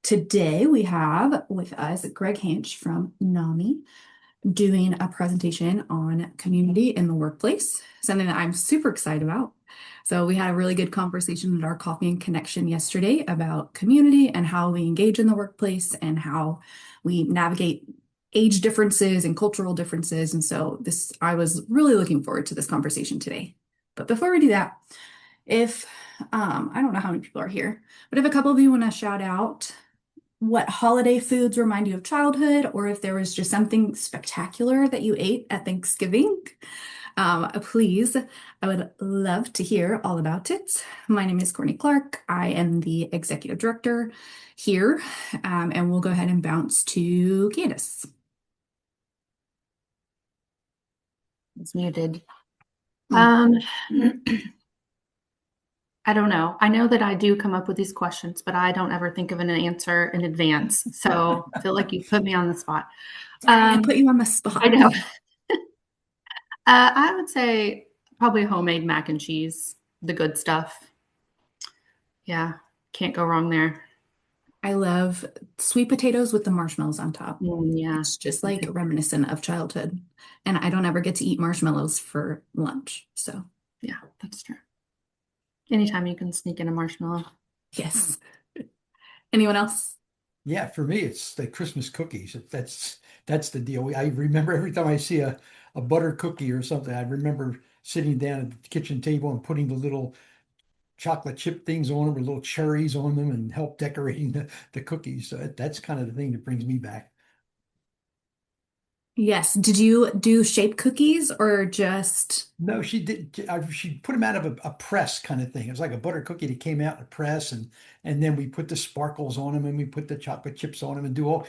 Today we have with us Greg Hansch from NAMI doing a presentation on community in the workplace, something that I'm super excited about. So we had a really good conversation at our Coffee and Connection yesterday about community and how we engage in the workplace and how we navigate age differences and cultural differences. And so I was really looking forward to this conversation today. But before we do that, if I don't know how many people are here, but if a couple of you want to shout out what holiday foods remind you of childhood, or if there was just something spectacular that you ate at Thanksgiving, please, I would love to hear all about it. My name is Courtney Clark. I am the executive director here, and we'll go ahead and bounce to Candace. It's muted. Mm. I don't know. I know that I do come up with these questions, but I don't ever think of an answer in advance. So I feel like you put me on the spot. Sorry, I put you on the spot. I know. I would say probably homemade mac and cheese, the good stuff. Yeah, can't go wrong there. I love sweet potatoes with the marshmallows on top. Yeah. It's just like reminiscent of childhood. And I don't ever get to eat marshmallows for lunch. So, yeah, that's true. Anytime you can sneak in a marshmallow. Yes. Anyone else? Yeah, for me, it's the Christmas cookies. That's the deal. I remember every time I see a butter cookie or something, I remember sitting down at the kitchen table and putting the little chocolate chip things on them with little cherries on them and help decorating the cookies. So that's kind of the thing that brings me back. Yes. Did you do shape cookies or just? No, she did. She put them out of a press kind of thing. It was like a butter cookie that came out in a press, and then we put the sparkles on them, and we put the chocolate chips on them, and do all.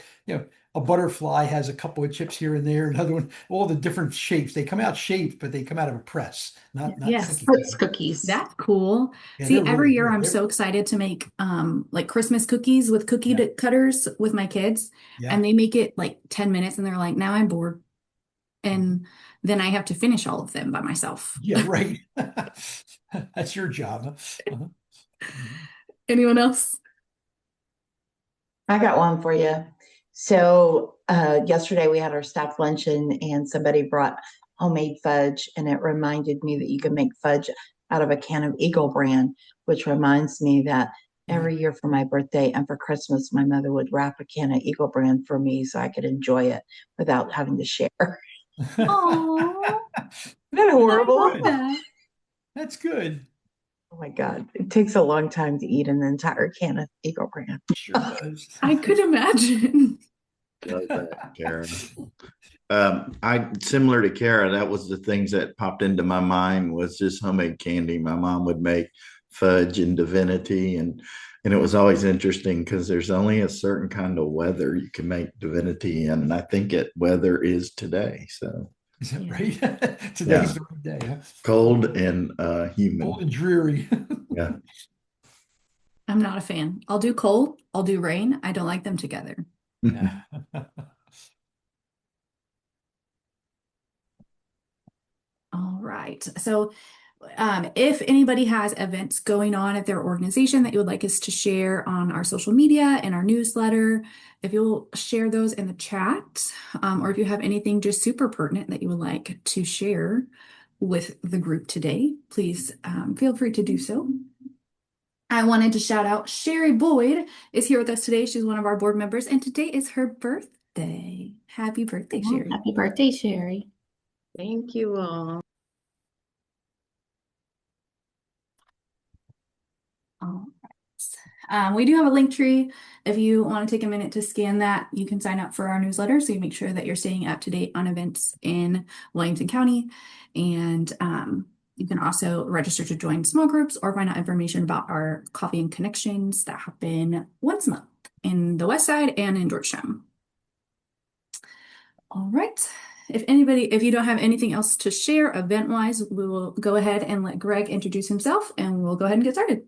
A butterfly has a couple of chips here and there. Another one, all the different shapes. They come out shaped, but they come out of a press, not Yes. Cookies. That's cool. Yeah, See, they're every really year good. I'm so excited to make like Christmas cookies with cookie Yeah. cutters with my kids, Yeah. and they make it like 10 minutes and they're like, now I'm bored. And then I have to finish all of them by myself. Yeah, right. That's your job. Uh-huh. Anyone else? I got one for you. So yesterday we had our staff luncheon and somebody brought homemade fudge, and it reminded me that you can make fudge out of a can of Eagle brand, which reminds me that every year for my birthday and for Christmas, my mother would wrap a can of Eagle brand for me so I could enjoy it without having to share. Oh, Isn't that horrible? I love that. That's good. Oh my God. It takes a long time to eat an entire can of Eagle brand. Sure does. I could imagine. Love that, Kara. I similar to Kara, that was the things that popped into my mind was just homemade candy. My mom would make fudge and divinity, and it was always interesting because there's only a certain kind of weather you can make divinity in, and I think weather is today. So Is that right? Today's the right day, huh? cold and humid. Cold and dreary. Yeah. I'm not a fan. I'll do cold, I'll do rain. I don't like them together. Yeah. All right. So if anybody has events going on at their organization that you would like us to share on our social media and our newsletter, if you'll share those in the chat, or if you have anything just super pertinent that you would like to share with the group today, please feel free to do so. I wanted to shout out Sherry Boyd is here with us today. She's one of our board members, and today is her birthday. Happy birthday, Sherry. Happy birthday, Sherry. Thank you all. All right. We do have a link tree. If you want to take a minute to scan that, you can sign up for our newsletter so you make sure that you're staying up to date on events in Williamson County. And you can also register to join small groups or find out information about our coffee and connections that happen once a month in the West Side and in Georgetown. All right. If you don't have anything else to share event-wise, we will go ahead and let Greg introduce himself and we'll go ahead and get started.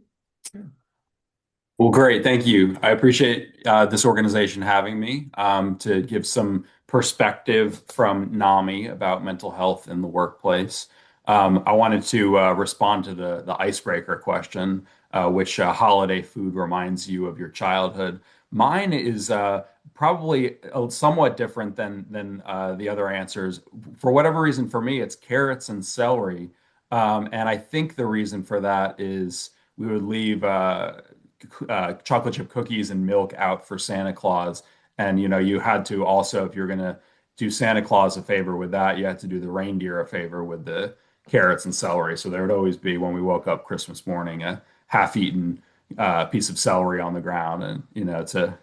Well, great. Thank you. I appreciate this organization having me to give some perspective from NAMI about mental health in the workplace. I wanted to respond to the icebreaker question, which holiday food reminds you of your childhood. Mine is probably somewhat different than the other answers. For whatever reason, for me, it's carrots and celery. And I think the reason for that is we would leave chocolate chip cookies and milk out for Santa Claus. And you had to also, if you're gonna do Santa Claus a favor with that, you had to do the reindeer a favor with the carrots and celery. So there would always be, when we woke up Christmas morning, a half-eaten piece of celery on the ground, and to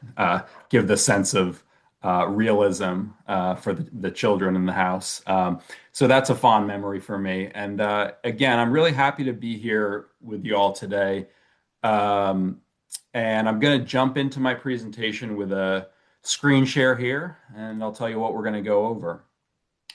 give the sense of realism for the children in the house. So that's a fond memory for me. And again, I'm really happy to be here with you all today. Um, and I'm going to jump into my presentation with a screen share here, and I'll tell you what we're going to go over.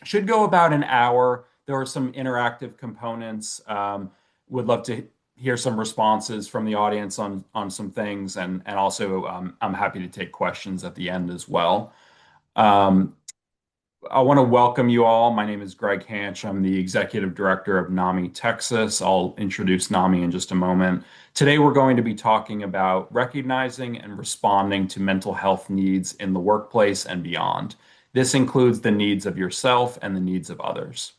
Should go about an hour. There are some interactive components. Would love to hear some responses from the audience on some things, and also I'm happy to take questions at the end as well. Um, I want to welcome you all. My name is Greg Hansch. I'm the executive director of NAMI Texas. I'll introduce NAMI in just a moment. Today, we're going to be talking about recognizing and responding to mental health needs in the workplace and beyond. This includes the needs of yourself and the needs of others.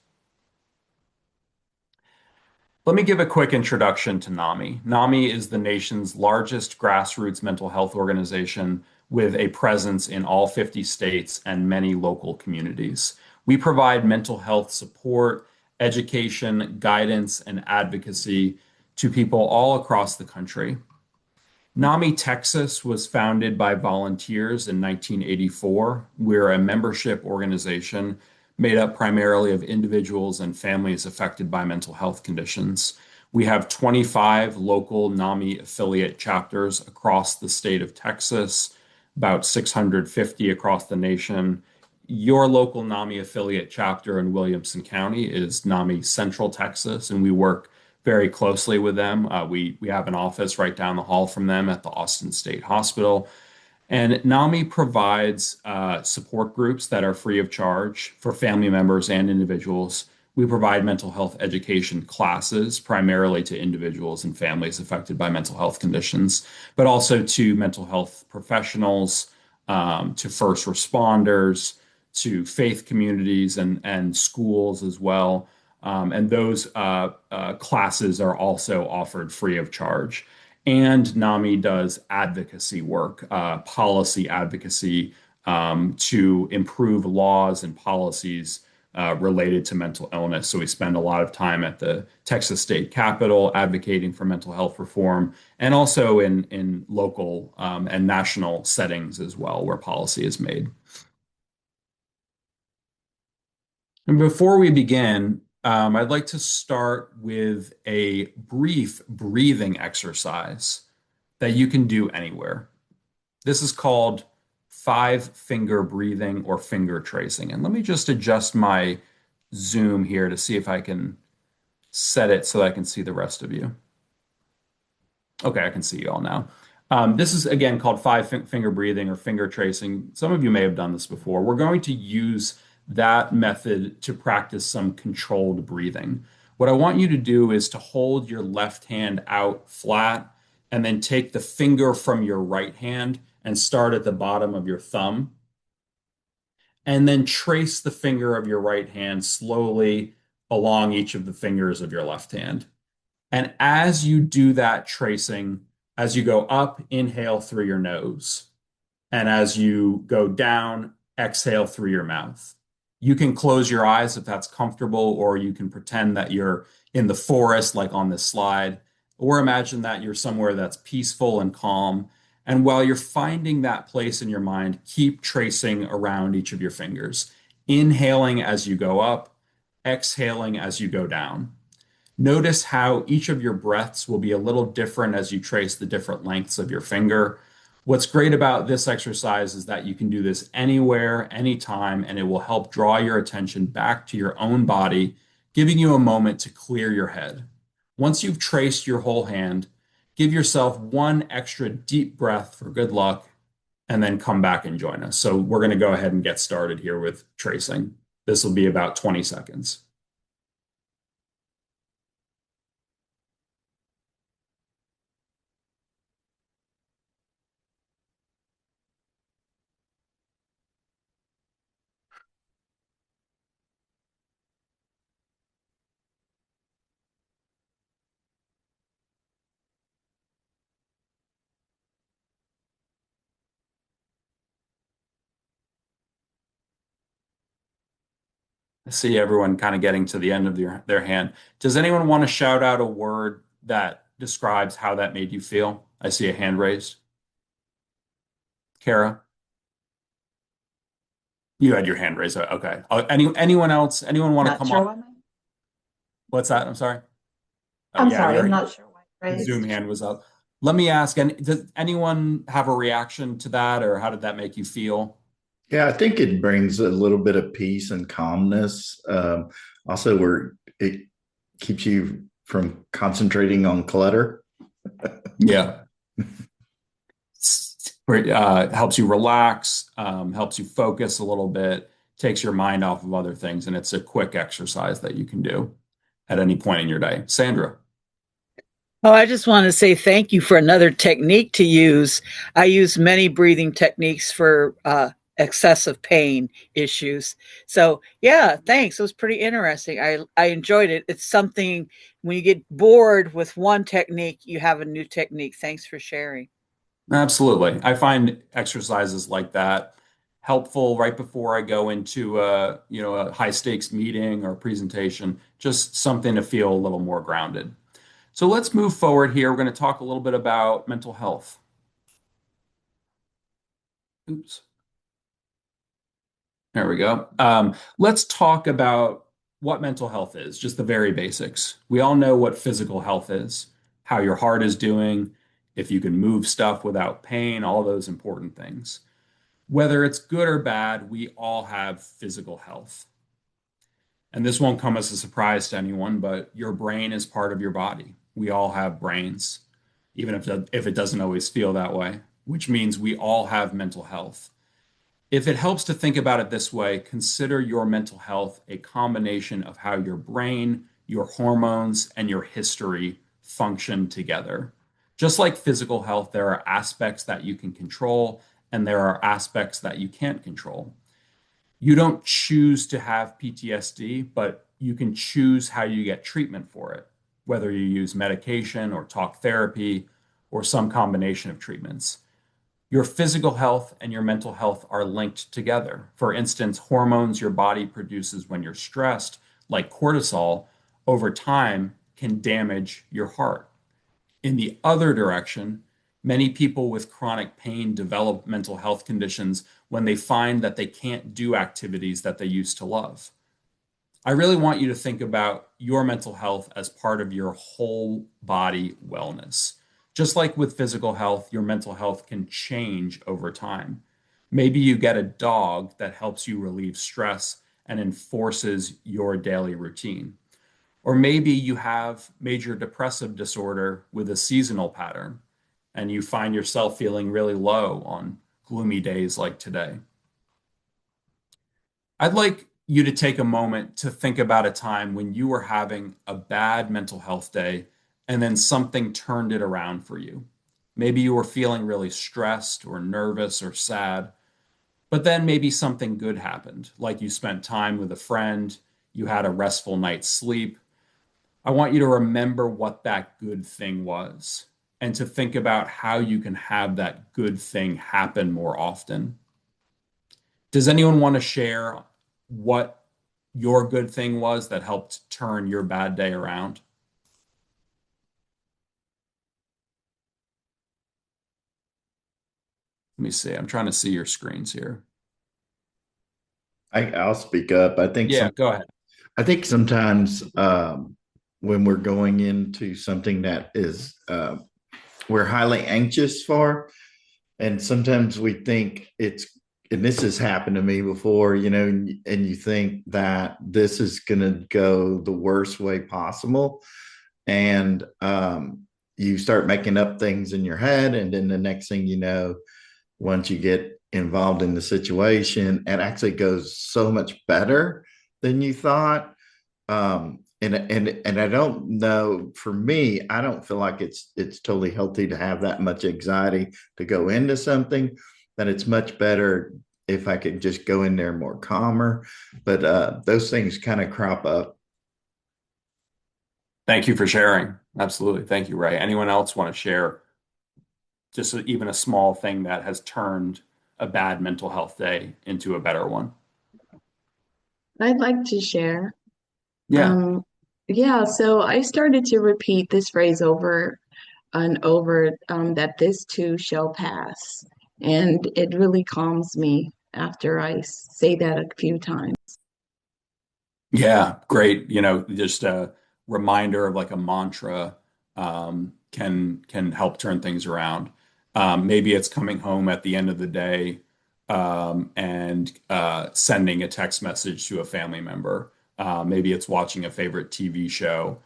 Let me give a quick introduction to NAMI. NAMI is the nation's largest grassroots mental health organization with a presence in all 50 states and many local communities. We provide mental health support, education, guidance, and advocacy to people all across the country. NAMI Texas was founded by volunteers in 1984. We're a membership organization made up primarily of individuals and families affected by mental health conditions. We have 25 local NAMI affiliate chapters across the state of Texas, about 650 across the nation. Your local NAMI affiliate chapter in Williamson County is NAMI Central Texas, and we work very closely with them. We have an office right down the hall from them at the Austin State Hospital. And NAMI provides support groups that are free of charge for family members and individuals. We provide mental health education classes primarily to individuals and families affected by mental health conditions, but also to mental health professionals, to first responders, to faith communities and schools as well. And those classes are also offered free of charge. And NAMI does advocacy work, policy advocacy to improve laws and policies related to mental illness. So we spend a lot of time at the Texas State Capitol advocating for mental health reform, and also in local and national settings as well, where policy is made. And before we begin, I'd like to start with a brief breathing exercise that you can do anywhere. This is called 5-finger breathing or finger tracing. And let me just adjust my zoom here to see if I can set it so that I can see the rest of you. Okay, I can see you all now. This is again called 5-finger breathing or finger tracing. Some of you may have done this before. We're going to use that method to practice some controlled breathing. What I want you to do is to hold your left hand out flat and then take the finger from your right hand and start at the bottom of your thumb. And then trace the finger of your right hand slowly along each of the fingers of your left hand. And as you do that tracing, as you go up, inhale through your nose. And as you go down, exhale through your mouth. You can close your eyes if that's comfortable, or you can pretend that you're in the forest, like on this slide, or imagine that you're somewhere that's peaceful and calm. And while you're finding that place in your mind, keep tracing around each of your fingers, inhaling as you go up, exhaling as you go down. Notice how each of your breaths will be a little different as you trace the different lengths of your finger. What's great about this exercise is that you can do this anywhere, anytime, and it will help draw your attention back to your own body, giving you a moment to clear your head. Once you've traced your whole hand, give yourself one extra deep breath for good luck, and then come back and join us. So we're going to go ahead and get started here with tracing. This will be about 20 seconds. see everyone kind of getting to the end of their hand. Does anyone want to shout out a word that describes how that made you feel? I see a hand raised. Kara, you had your hand raised. Okay. Anyone else? Anyone want to Not come sure up? why. What's that? I'm sorry. Oh, I'm yeah, sorry, I'm not sure why I your Zoom raised. hand was up. Let me ask, does anyone have a reaction to that, or how did that make you feel? Yeah, I think it brings a little bit of peace and calmness. Also, where it keeps you from concentrating on clutter. Yeah. Helps you relax, helps you focus a little bit, takes your mind off of other things, and it's a quick exercise that you can do at any point in your day. Sandra. Oh, I just want to say thank you for another technique to use. I use many breathing techniques for excessive pain issues. So, yeah, thanks. It was pretty interesting. I enjoyed it. It's something when you get bored with one technique, you have a new technique. Thanks for sharing. Absolutely. I find exercises like that helpful right before I go into a high stakes meeting or presentation, just something to feel a little more grounded. So let's move forward here. We're going to talk a little bit about mental health. Oops. There we go. Let's talk about what mental health is, just the very basics. We all know what physical health is, how your heart is doing, if you can move stuff without pain, all those important things. Whether it's good or bad, we all have physical health. And this won't come as a surprise to anyone, but your brain is part of your body. We all have brains, even if it doesn't always feel that way, which means we all have mental health. If it helps to think about it this way, consider your mental health a combination of how your brain, your hormones, and your history function together. Just like physical health, there are aspects that you can control and there are aspects that you can't control. You don't choose to have PTSD, but you can choose how you get treatment for it, whether you use medication or talk therapy or some combination of treatments. Your physical health and your mental health are linked together. For instance, hormones your body produces when you're stressed, like cortisol, over time can damage your heart. In the other direction, many people with chronic pain develop mental health conditions when they find that they can't do activities that they used to love. I really want you to think about your mental health as part of your whole body wellness. Just like with physical health, your mental health can change over time. Maybe you get a dog that helps you relieve stress and enforces your daily routine. Or maybe you have major depressive disorder with a seasonal pattern and you find yourself feeling really low on gloomy days like today. I'd like you to take a moment to think about a time when you were having a bad mental health day and then something turned it around for you. Maybe you were feeling really stressed or nervous or sad, but then maybe something good happened, like you spent time with a friend, you had a restful night's sleep. I want you to remember what that good thing was and to think about how you can have that good thing happen more often. Does anyone want to share what your good thing was that helped turn your bad day around? Let me see. I'm trying to see your screens here. I'll speak up. Yeah, go ahead. I think sometimes when we're going into something that is we're highly anxious for, and sometimes we think and this has happened to me before, and you think that this is going to go the worst way possible, and you start making up things in your head, and then the next thing you know, once you get involved in the situation, it actually goes so much better than you thought. And I don't know, for me, I don't feel like it's totally healthy to have that much anxiety to go into something. That it's much better if I could just go in there more calmer. But those things kind of crop up. Thank you for sharing. Absolutely. Thank you, Ray. Anyone else want to share just even a small thing that has turned a bad mental health day into a better one? I'd like to share. Yeah. Yeah, so I started to repeat this phrase over and over, that this too shall pass. And it really calms me after I say that a few times. Yeah, great. Just a reminder of like a mantra can help turn things around. Maybe it's coming home at the end of the day and sending a text message to a family member. Maybe it's watching a favorite TV show.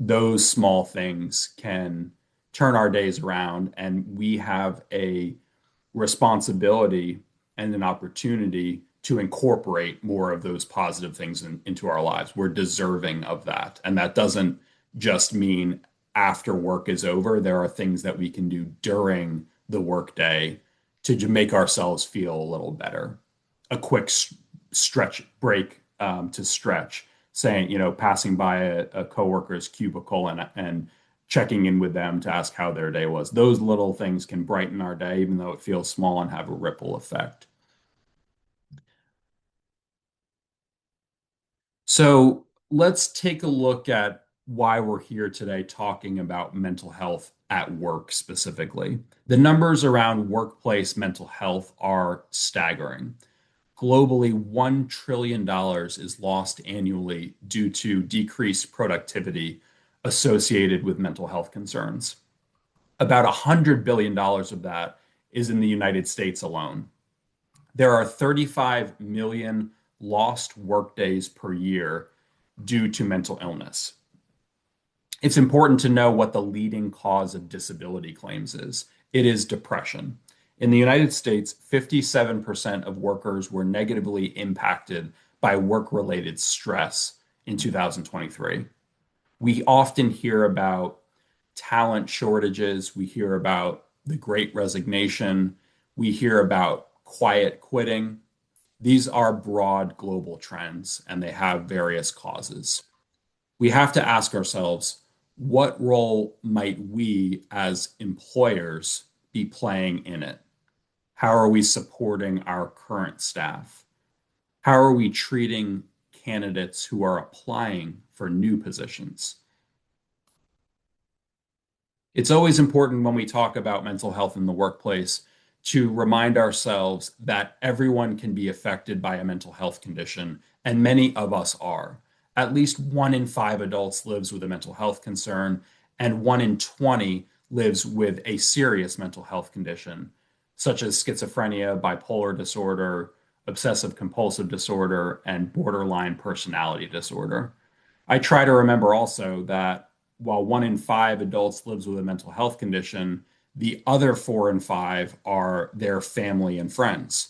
Those small things can turn our days around, and we have a responsibility and an opportunity to incorporate more of those positive things into our lives. We're deserving of that. And that doesn't just mean after work is over. There are things that we can do during the workday to make ourselves feel a little better. A quick stretch break to stretch, saying, passing by a coworker's cubicle and checking in with them to ask how their day was. Those little things can brighten our day, even though it feels small, and have a ripple effect. So let's take a look at why we're here today talking about mental health at work specifically. The numbers around workplace mental health are staggering. Globally, $1 trillion is lost annually due to decreased productivity associated with mental health concerns. About $100 billion of that is in the United States alone. There are 35 million lost workdays per year due to mental illness. It's important to know what the leading cause of disability claims is. It is depression. In the United States, 57% of workers were negatively impacted by work-related stress in 2023. We often hear about talent shortages. We hear about the great resignation. We hear about quiet quitting. These are broad global trends, and they have various causes. We have to ask ourselves, what role might we as employers be playing in it? How are we supporting our current staff? How are we treating candidates who are applying for new positions? It's always important when we talk about mental health in the workplace to remind ourselves that everyone can be affected by a mental health condition, and many of us are. At least 1 in 5 adults lives with a mental health concern, and 1 in 20 lives with a serious mental health condition, such as schizophrenia, bipolar disorder, obsessive compulsive disorder, and borderline personality disorder. I try to remember also that while 1 in 5 adults lives with a mental health condition, the other 4 in 5 are their family and friends.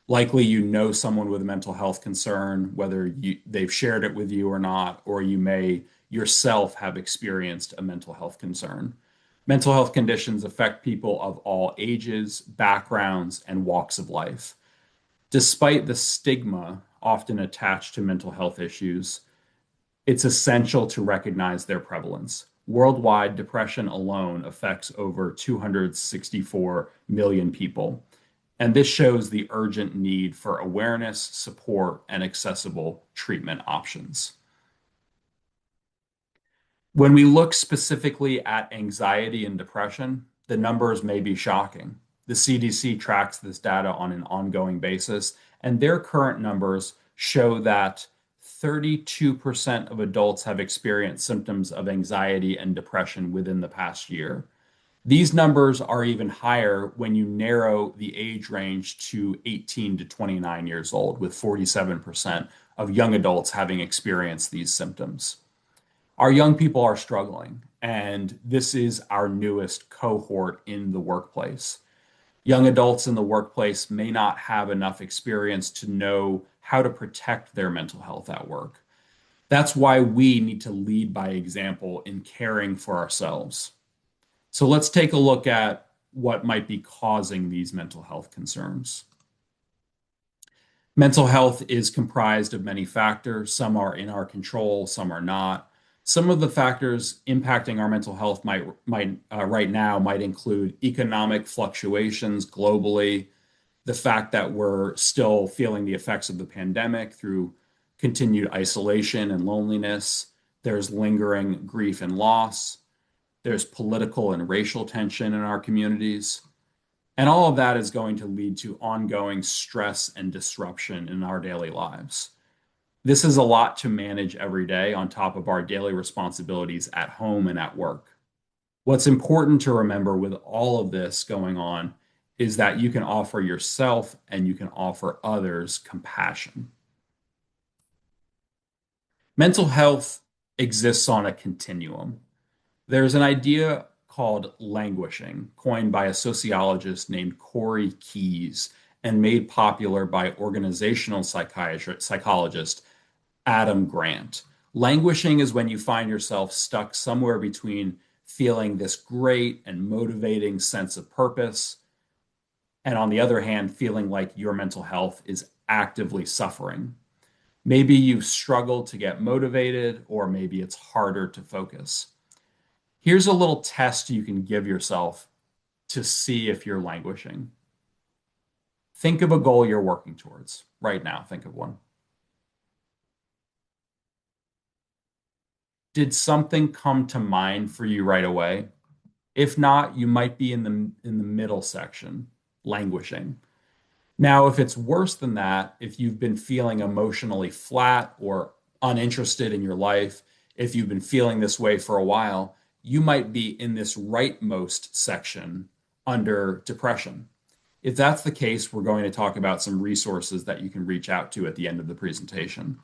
Likely, you know someone with a mental health concern, whether they've shared it with you or not, or you may yourself have experienced a mental health concern. Mental health conditions affect people of all ages, backgrounds, and walks of life. Despite the stigma often attached to mental health issues, it's essential to recognize their prevalence. Worldwide, depression alone affects over 264 million people. And this shows the urgent need for awareness, support, and accessible treatment options. When we look specifically at anxiety and depression, the numbers may be shocking. The CDC tracks this data on an ongoing basis, and their current numbers show that 32% of adults have experienced symptoms of anxiety and depression within the past year. These numbers are even higher when you narrow the age range to 18 to 29 years old, with 47% of young adults having experienced these symptoms. Our young people are struggling, and this is our newest cohort in the workplace. Young adults in the workplace may not have enough experience to know how to protect their mental health at work. That's why we need to lead by example in caring for ourselves. So let's take a look at what might be causing these mental health concerns. Mental health is comprised of many factors. Some are in our control, some are not. Some of the factors impacting our mental health might right now might include economic fluctuations globally, the fact that we're still feeling the effects of the pandemic through continued isolation and loneliness. There's lingering grief and loss. There's political and racial tension in our communities. And all of that is going to lead to ongoing stress and disruption in our daily lives. This is a lot to manage every day on top of our daily responsibilities at home and at work. What's important to remember with all of this going on is that you can offer yourself and you can offer others compassion. Mental health exists on a continuum. There's an idea called languishing, coined by a sociologist named Corey Keyes and made popular by organizational psychologist Adam Grant. Languishing is when you find yourself stuck somewhere between feeling this great and motivating sense of purpose, and on the other hand, feeling like your mental health is actively suffering. Maybe you've struggled to get motivated, or maybe it's harder to focus. Here's a little test you can give yourself to see if you're languishing. Think of a goal you're working towards right now. Think of one. Did something come to mind for you right away? If not, you might be in the middle section, languishing. Now, if it's worse than that, if you've been feeling emotionally flat or uninterested in your life, if you've been feeling this way for a while, you might be in this rightmost section under depression. If that's the case, we're going to talk about some resources that you can reach out to at the end of the presentation.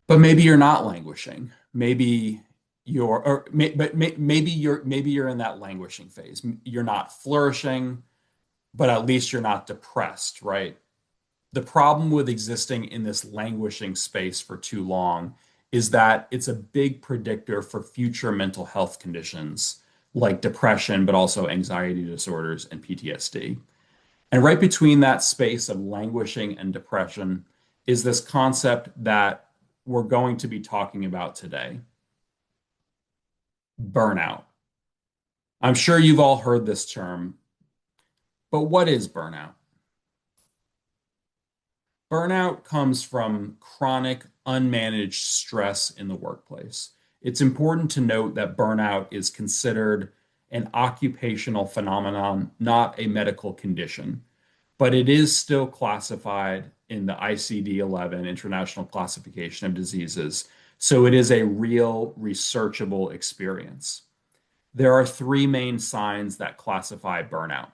But maybe you're not languishing. Maybe you're in that languishing phase. You're not flourishing, but at least you're not depressed, right? The problem with existing in this languishing space for too long is that it's a big predictor for future mental health conditions like depression, but also anxiety disorders and PTSD. And right between that space of languishing and depression is this concept that we're going to be talking about today: burnout. I'm sure you've all heard this term, but what is burnout? Burnout comes from chronic, unmanaged stress in the workplace. It's important to note that burnout is considered an occupational phenomenon, not a medical condition, but it is still classified in the ICD-11, International Classification of Diseases. So it is a real researchable experience. There are three main signs that classify burnout.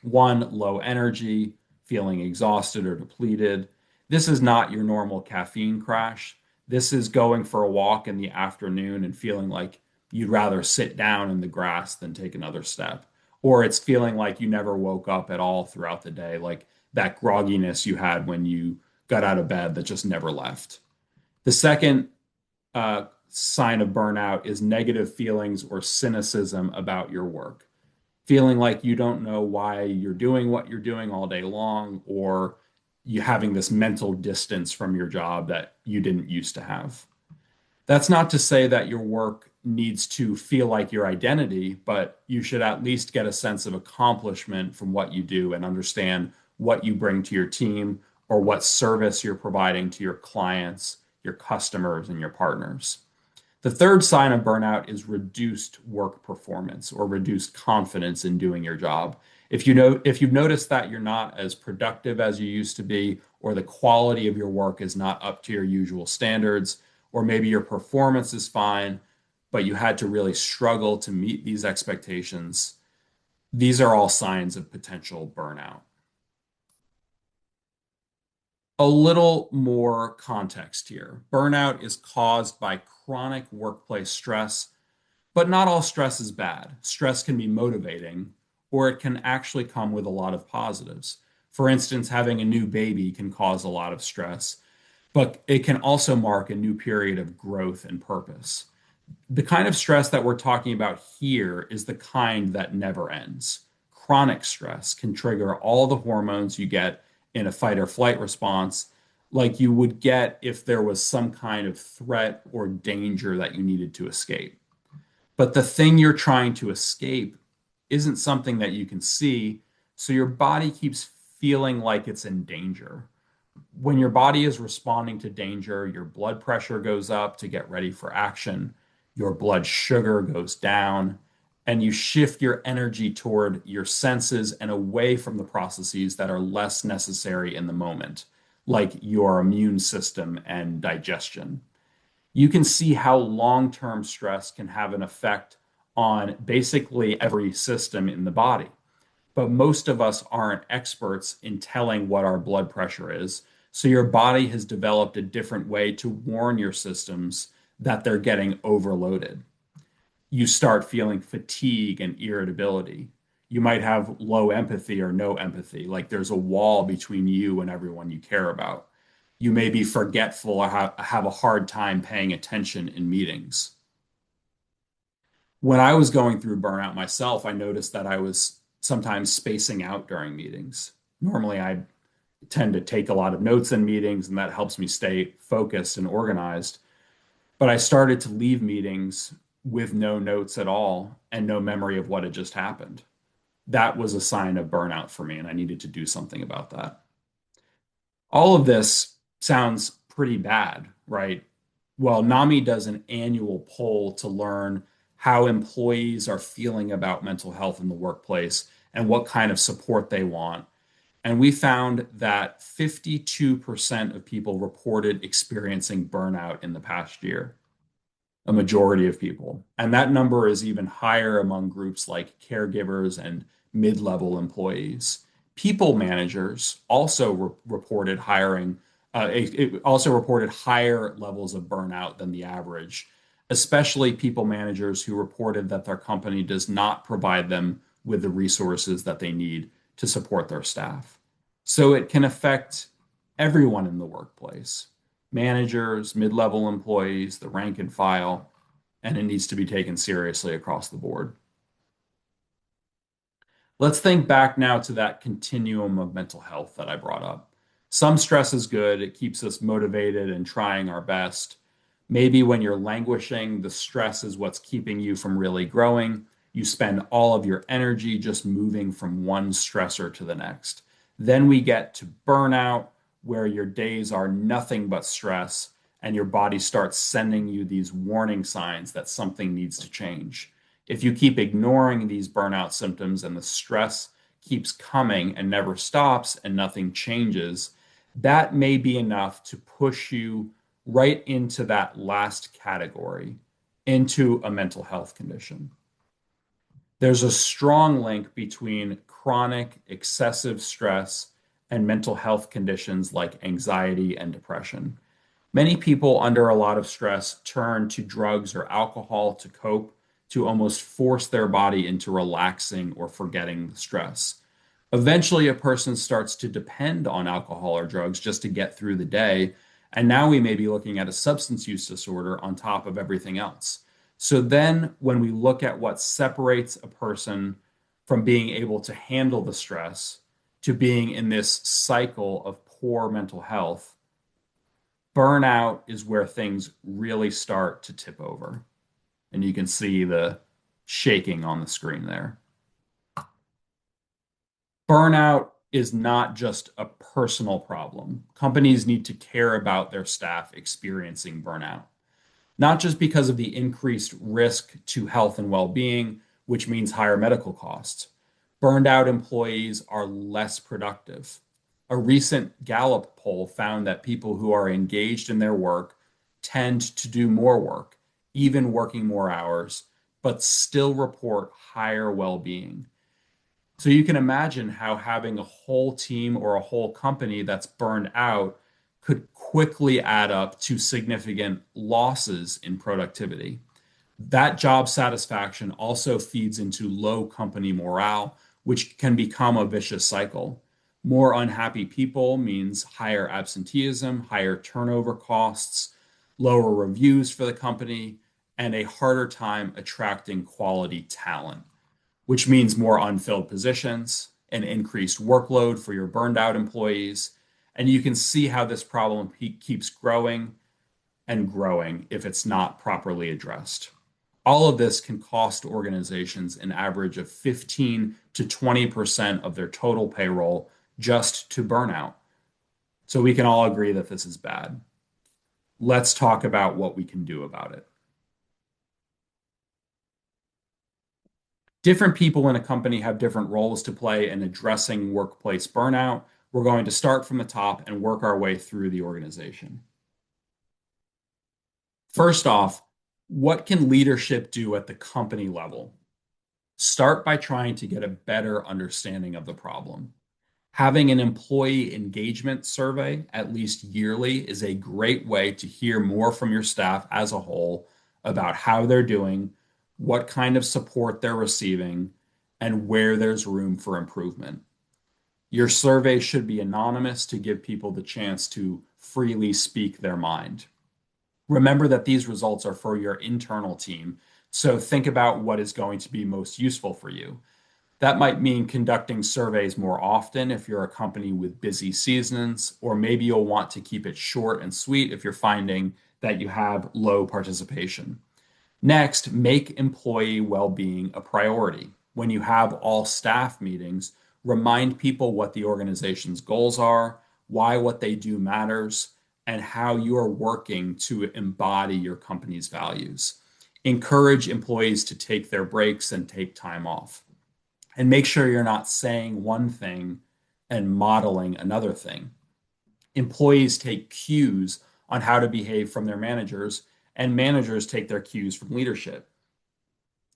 One, low energy, feeling exhausted or depleted. This is not your normal caffeine crash. This is going for a walk in the afternoon and feeling like you'd rather sit down in the grass than take another step. Or it's feeling like you never woke up at all throughout the day, like that grogginess you had when you got out of bed that just never left. The second sign of burnout is negative feelings or cynicism about your work. Feeling like you don't know why you're doing what you're doing all day long, or you having this mental distance from your job that you didn't used to have. That's not to say that your work needs to feel like your identity, but you should at least get a sense of accomplishment from what you do and understand what you bring to your team or what service you're providing to your clients, your customers, and your partners. The third sign of burnout is reduced work performance or reduced confidence in doing your job. If you've noticed that you're not as productive as you used to be, or the quality of your work is not up to your usual standards, or maybe your performance is fine, but you had to really struggle to meet these expectations, these are all signs of potential burnout. A little more context here. Burnout is caused by chronic workplace stress, but not all stress is bad. Stress can be motivating, or it can actually come with a lot of positives. For instance, having a new baby can cause a lot of stress, but it can also mark a new period of growth and purpose. The kind of stress that we're talking about here is the kind that never ends. Chronic stress can trigger all the hormones you get in a fight or flight response, like you would get if there was some kind of threat or danger that you needed to escape. But the thing you're trying to escape isn't something that you can see, so your body keeps feeling like it's in danger. When your body is responding to danger, your blood pressure goes up to get ready for action, your blood sugar goes down, and you shift your energy toward your senses and away from the processes that are less necessary in the moment, like your immune system and digestion. You can see how long-term stress can have an effect on basically every system in the body. But most of us aren't experts in telling what our blood pressure is. So your body has developed a different way to warn your systems that they're getting overloaded. You start feeling fatigue and irritability. You might have low empathy or no empathy, like there's a wall between you and everyone you care about. You may be forgetful or have a hard time paying attention in meetings. When I was going through burnout myself, I noticed that I was sometimes spacing out during meetings. Normally, I tend to take a lot of notes in meetings, and that helps me stay focused and organized. But I started to leave meetings with no notes at all and no memory of what had just happened. That was a sign of burnout for me, and I needed to do something about that. All of this sounds pretty bad, right? Well, NAMI does an annual poll to learn how employees are feeling about mental health in the workplace and what kind of support they want. And we found that 52% of people reported experiencing burnout in the past year, a majority of people. And that number is even higher among groups like caregivers and mid-level employees. People managers also reported it also reported higher levels of burnout than the average, especially people managers who reported that their company does not provide them with the resources that they need to support their staff. So it can affect everyone in the workplace, managers, mid-level employees, the rank and file, and it needs to be taken seriously across the board. Let's think back now to that continuum of mental health that I brought up. Some stress is good, it keeps us motivated and trying our best. Maybe when you're languishing, the stress is what's keeping you from really growing. You spend all of your energy just moving from one stressor to the next. Then we get to burnout, where your days are nothing but stress, and your body starts sending you these warning signs that something needs to change. If you keep ignoring these burnout symptoms and the stress keeps coming and never stops and nothing changes, that may be enough to push you right into that last category, into a mental health condition. There's a strong link between chronic excessive stress and mental health conditions like anxiety and depression. Many people under a lot of stress turn to drugs or alcohol to cope, to almost force their body into relaxing or forgetting the stress. Eventually, a person starts to depend on alcohol or drugs just to get through the day. And now we may be looking at a substance use disorder on top of everything else. So then, when we look at what separates a person from being able to handle the stress to being in this cycle of poor mental health, burnout is where things really start to tip over. And you can see the shaking on the screen there. Burnout is not just a personal problem. Companies need to care about their staff experiencing burnout, not just because of the increased risk to health and well-being, which means higher medical costs. Burned out employees are less productive. A recent Gallup poll found that people who are engaged in their work tend to do more work, even working more hours, but still report higher well-being. So you can imagine how having a whole team or a whole company that's burned out could quickly add up to significant losses in productivity. That job satisfaction also feeds into low company morale, which can become a vicious cycle. More unhappy people means higher absenteeism, higher turnover costs, lower reviews for the company, and a harder time attracting quality talent, which means more unfilled positions, an increased workload for your burned out employees. And you can see how this problem keeps growing and growing if it's not properly addressed. All of this can cost organizations an average of 15 to 20% of their total payroll just to burnout. So we can all agree that this is bad. Let's talk about what we can do about it. Different people in a company have different roles to play in addressing workplace burnout. We're going to start from the top and work our way through the organization. First off, what can leadership do at the company level? Start by trying to get a better understanding of the problem. Having an employee engagement survey at least yearly is a great way to hear more from your staff as a whole about how they're doing, what kind of support they're receiving, and where there's room for improvement. Your survey should be anonymous to give people the chance to freely speak their mind. Remember that these results are for your internal team, so think about what is going to be most useful for you. That might mean conducting surveys more often if you're a company with busy seasons, or maybe you'll want to keep it short and sweet if you're finding that you have low participation. Next, make employee well-being a priority. When you have all staff meetings, remind people what the organization's goals are, why what they do matters, and how you are working to embody your company's values. Encourage employees to take their breaks and take time off. And make sure you're not saying one thing and modeling another thing. Employees take cues on how to behave from their managers, and managers take their cues from leadership.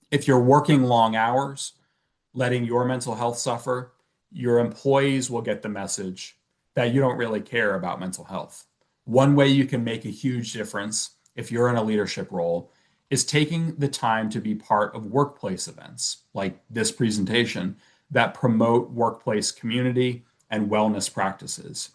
If you're working long hours, letting your mental health suffer, your employees will get the message that you don't really care about mental health. One way you can make a huge difference if you're in a leadership role is taking the time to be part of workplace events like this presentation that promote workplace community and wellness practices.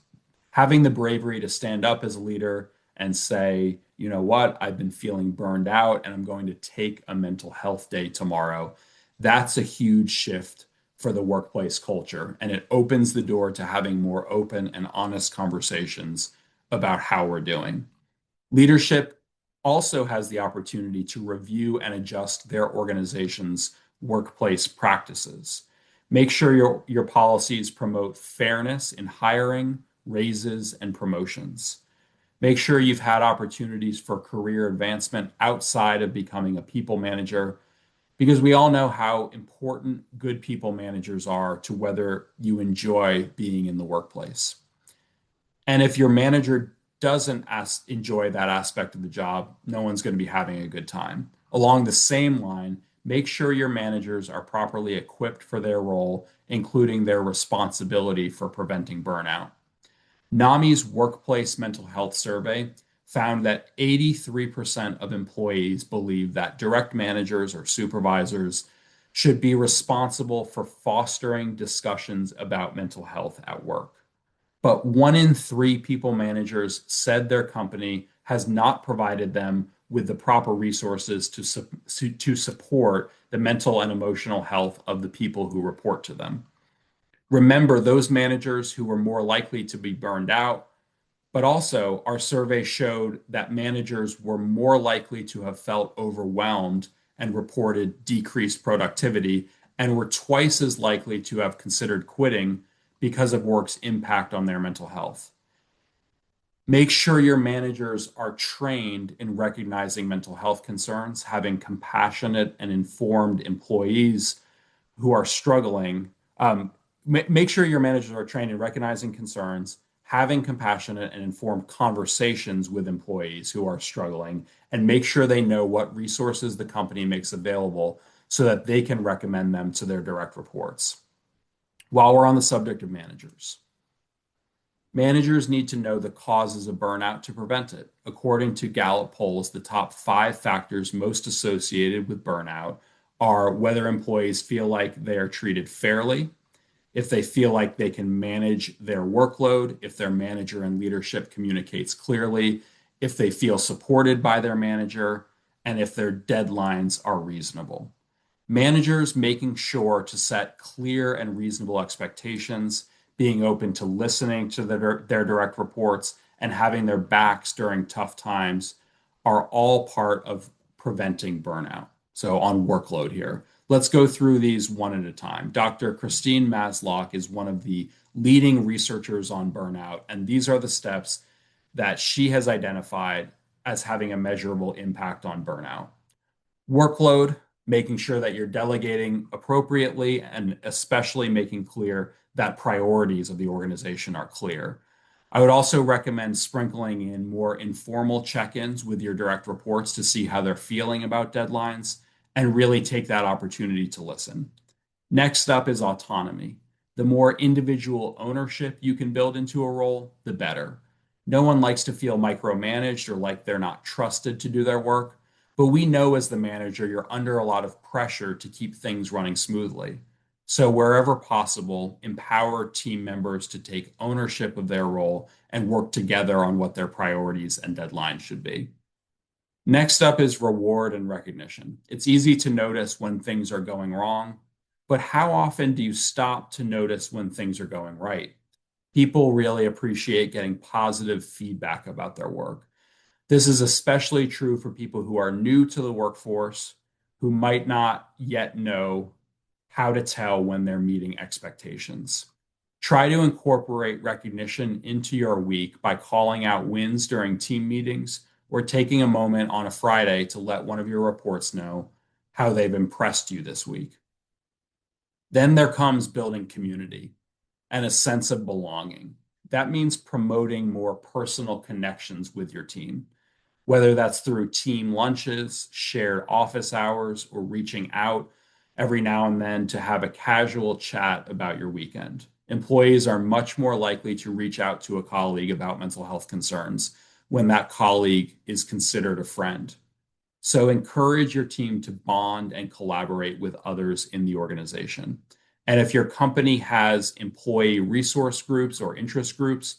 Having the bravery to stand up as a leader and say, you know what, I've been feeling burned out and I'm going to take a mental health day tomorrow. That's a huge shift for the workplace culture. And it opens the door to having more open and honest conversations about how we're doing. Leadership also has the opportunity to review and adjust their organization's workplace practices. Make sure your policies promote fairness in hiring, raises, and promotions. Make sure you've had opportunities for career advancement outside of becoming a people manager, because we all know how important good people managers are to whether you enjoy being in the workplace. And if your manager doesn't enjoy that aspect of the job, no one's going to be having a good time. Along the same line, make sure your managers are properly equipped for their role, including their responsibility for preventing burnout. NAMI's workplace mental health survey found that 83% of employees believe that direct managers or supervisors should be responsible for fostering discussions about mental health at work. But 1 in 3 people managers said their company has not provided them with the proper resources to support the mental and emotional health of the people who report to them. Remember, those managers who were more likely to be burned out, but also our survey showed that managers were more likely to have felt overwhelmed and reported decreased productivity, and were twice as likely to have considered quitting because of work's impact on their mental health. Make sure your managers are trained in recognizing mental health concerns, having compassionate and informed employees who are struggling. Make sure your managers are trained in recognizing concerns, having compassionate and informed conversations with employees who are struggling, and make sure they know what resources the company makes available so that they can recommend them to their direct reports. While we're on the subject of managers, managers need to know the causes of burnout to prevent it. According to Gallup polls, the top 5 factors most associated with burnout are whether employees feel like they are treated fairly, if they feel like they can manage their workload, if their manager and leadership communicates clearly, if they feel supported by their manager, and if their deadlines are reasonable. Managers making sure to set clear and reasonable expectations, being open to listening to their direct reports, and having their backs during tough times are all part of preventing burnout. So on workload here, Let's go through these one at a time. Dr. Christine Masloch is one of the leading researchers on burnout, and these are the steps that she has identified as having a measurable impact on burnout. Workload, making sure that you're delegating appropriately, and especially making clear that priorities of the organization are clear. I would also recommend sprinkling in more informal check-ins with your direct reports to see how they're feeling about deadlines and really take that opportunity to listen. Next up is autonomy. The more individual ownership you can build into a role, the better. No one likes to feel micromanaged or like they're not trusted to do their work, but we know as the manager you're under a lot of pressure to keep things running smoothly. So, wherever possible, empower team members to take ownership of their role and work together on what their priorities and deadlines should be. Next up is reward and recognition. It's easy to notice when things are going wrong, but how often do you stop to notice when things are going right? People really appreciate getting positive feedback about their work. This is especially true for people who are new to the workforce, who might not yet know how to tell when they're meeting expectations. Try to incorporate recognition into your week by calling out wins during team meetings or taking a moment on a Friday to let one of your reports know how they've impressed you this week. Then there comes building community and a sense of belonging. That means promoting more personal connections with your team, whether that's through team lunches, shared office hours, or reaching out every now and then to have a casual chat about your weekend. Employees are much more likely to reach out to a colleague about mental health concerns when that colleague is considered a friend. So encourage your team to bond and collaborate with others in the organization. And if your company has employee resource groups or interest groups,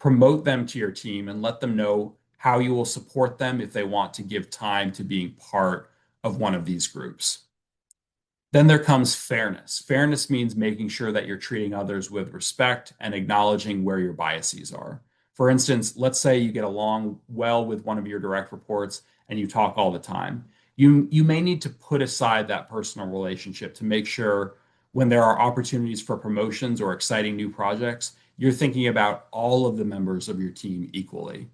promote them to your team and let them know how you will support them if they want to give time to being part of one of these groups. Then there comes fairness. Fairness means making sure that you're treating others with respect and acknowledging where your biases are. For instance, let's say you get along well with one of your direct reports and you talk all the time. You may need to put aside that personal relationship to make sure when there are opportunities for promotions or exciting new projects, you're thinking about all of the members of your team equally,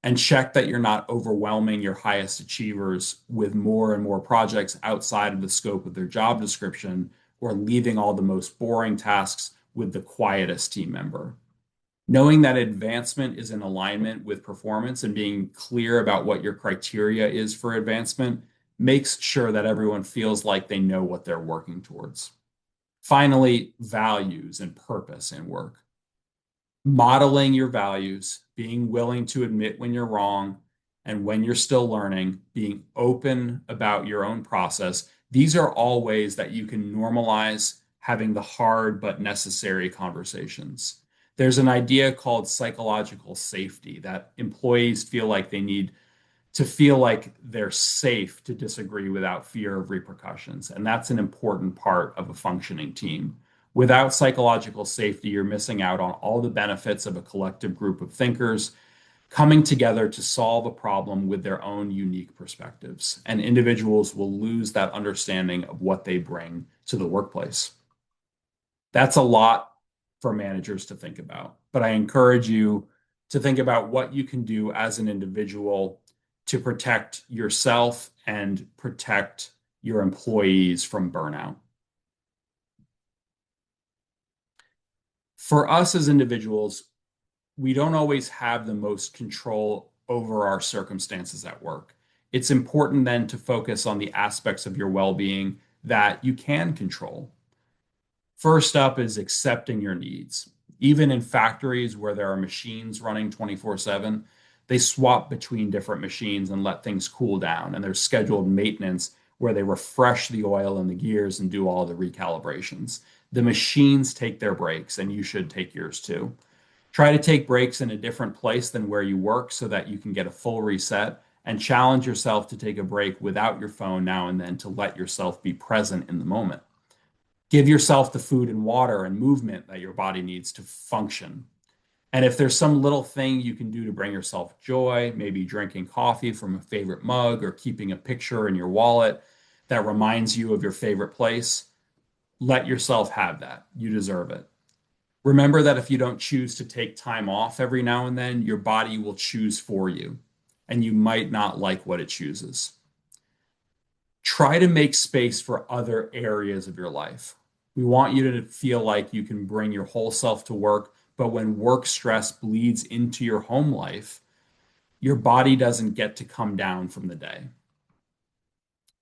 and check that you're not overwhelming your highest achievers with more and more projects outside of the scope of their job description or leaving all the most boring tasks with the quietest team member. Knowing that advancement is in alignment with performance and being clear about what your criteria is for advancement makes sure that everyone feels like they know what they're working towards. Finally, values and purpose in work. Modeling your values, being willing to admit when you're wrong and when you're still learning, being open about your own process. These are all ways that you can normalize having the hard but necessary conversations. There's an idea called psychological safety that employees feel like they need to feel like they're safe to disagree without fear of repercussions. And that's an important part of a functioning team. Without psychological safety, you're missing out on all the benefits of a collective group of thinkers coming together to solve a problem with their own unique perspectives. And individuals will lose that understanding of what they bring to the workplace. That's a lot for managers to think about, but I encourage you to think about what you can do as an individual to protect yourself and protect your employees from burnout. For us as individuals, we don't always have the most control over our circumstances at work. It's important then to focus on the aspects of your well-being that you can control. First up is accepting your needs. Even in factories where there are machines running 24/7, they swap between different machines and let things cool down. And there's scheduled maintenance where they refresh the oil and the gears and do all the recalibrations. The machines take their breaks, and you should take yours too. Try to take breaks in a different place than where you work so that you can get a full reset, and challenge yourself to take a break without your phone now and then to let yourself be present in the moment. Give yourself the food and water and movement that your body needs to function. And if there's some little thing you can do to bring yourself joy, maybe drinking coffee from a favorite mug or keeping a picture in your wallet, that reminds you of your favorite place, let yourself have that. You deserve it. Remember that if you don't choose to take time off every now and then, your body will choose for you, and you might not like what it chooses. Try to make space for other areas of your life. We want you to feel like you can bring your whole self to work, but when work stress bleeds into your home life, your body doesn't get to come down from the day.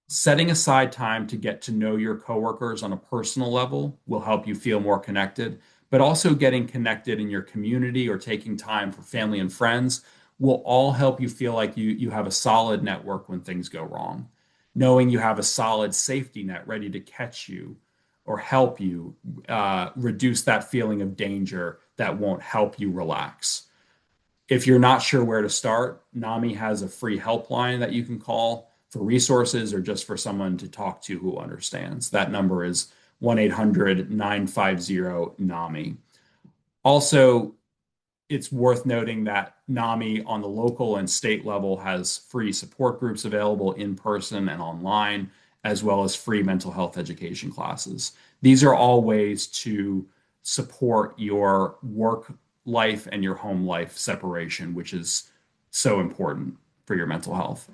Setting aside time to get to know your coworkers on a personal level will help you feel more connected, but also getting connected in your community or taking time for family and friends will all help you feel like you have a solid network when things go wrong. Knowing you have a solid safety net ready to catch you or help you reduce that feeling of danger that won't help you relax. If you're not sure where to start, NAMI has a free helpline that you can call for resources or just for someone to talk to who understands. That number is 1-800-950-NAMI. Also, it's worth noting that NAMI on the local and state level has free support groups available in person and online, as well as free mental health education classes. These are all ways to support your work life and your home life separation, which is so important for your mental health.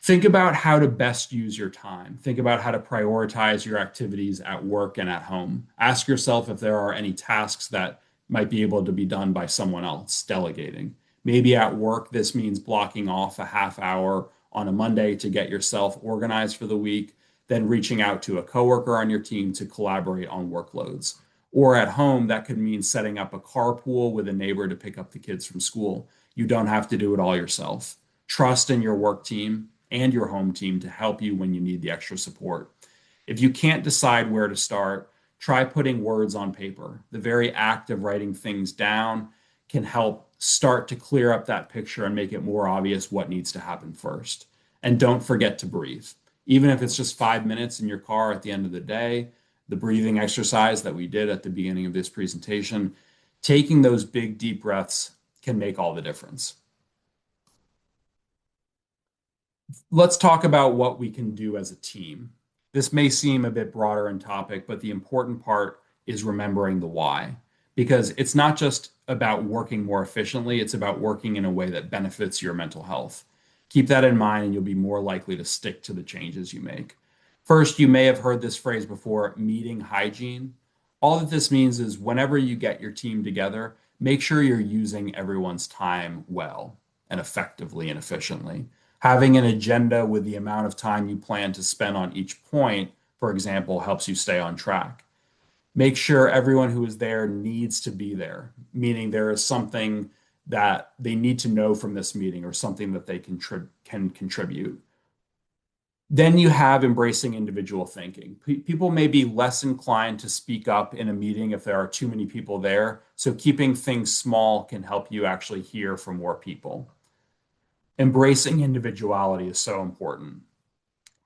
Think about how to best use your time. Think about how to prioritize your activities at work and at home. Ask yourself if there are any tasks that might be able to be done by someone else, delegating. Maybe at work, this means blocking off a half hour on a Monday to get yourself organized for the week, then reaching out to a coworker on your team to collaborate on workloads. Or at home, that could mean setting up a carpool with a neighbor to pick up the kids from school. You don't have to do it all yourself. Trust in your work team and your home team to help you when you need the extra support. If you can't decide where to start, try putting words on paper. The very act of writing things down can help start to clear up that picture and make it more obvious what needs to happen first. And don't forget to breathe. Even if it's just 5 minutes in your car at the end of the day, the breathing exercise that we did at the beginning of this presentation, taking those big, deep breaths can make all the difference. Let's talk about what we can do as a team. This may seem a bit broader in topic, but the important part is remembering the why, because it's not just about working more efficiently, it's about working in a way that benefits your mental health. Keep that in mind, and you'll be more likely to stick to the changes you make. First, you may have heard this phrase before, meeting hygiene. All that this means is whenever you get your team together, make sure you're using everyone's time well and effectively and efficiently. Having an agenda with the amount of time you plan to spend on each point, for example, helps you stay on track. Make sure everyone who is there needs to be there, meaning there is something that they need to know from this meeting or something that they can contribute. Then you have embracing individual thinking. People may be less inclined to speak up in a meeting if there are too many people there. So keeping things small can help you actually hear from more people. Embracing individuality is so important.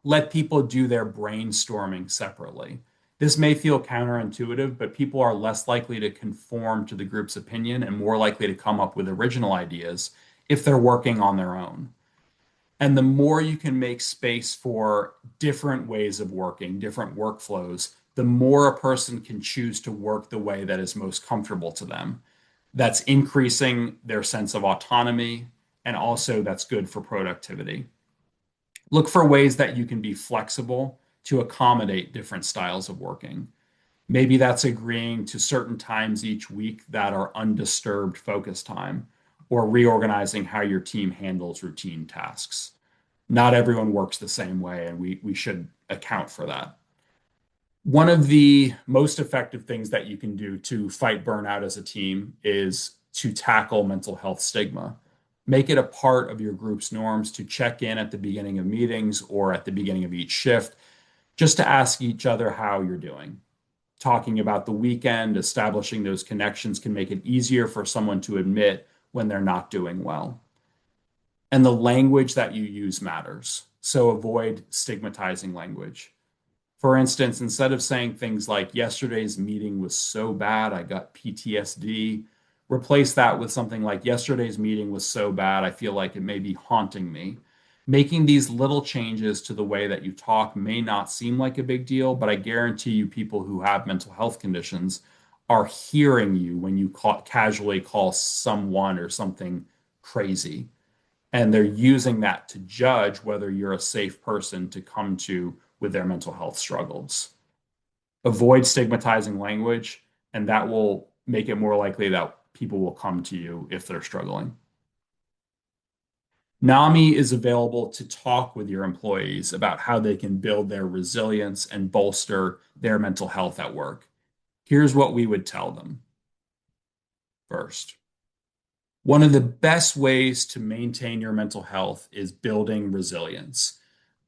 Let people do their brainstorming separately. This may feel counterintuitive, but people are less likely to conform to the group's opinion and more likely to come up with original ideas if they're working on their own. And the more you can make space for different ways of working, different workflows, the more a person can choose to work the way that is most comfortable to them. That's increasing their sense of autonomy, and also that's good for productivity. Look for ways that you can be flexible to accommodate different styles of working. Maybe that's agreeing to certain times each week that are undisturbed focus time, or reorganizing how your team handles routine tasks. Not everyone works the same way, and we should account for that. One of the most effective things that you can do to fight burnout as a team is to tackle mental health stigma. Make it a part of your group's norms to check in at the beginning of meetings or at the beginning of each shift, just to ask each other how you're doing. Talking about the weekend, establishing those connections can make it easier for someone to admit when they're not doing well. And the language that you use matters. So avoid stigmatizing language. For instance, instead of saying things like, yesterday's meeting was so bad, I got PTSD, replace that with something like, yesterday's meeting was so bad, I feel like it may be haunting me. Making these little changes to the way that you talk may not seem like a big deal, but I guarantee you people who have mental health conditions are hearing you when you casually call someone or something crazy. And they're using that to judge whether you're a safe person to come to with their mental health struggles. Avoid stigmatizing language, and that will make it more likely that people will come to you if they're struggling. NAMI is available to talk with your employees about how they can build their resilience and bolster their mental health at work. Here's what we would tell them. First, one of the best ways to maintain your mental health is building resilience.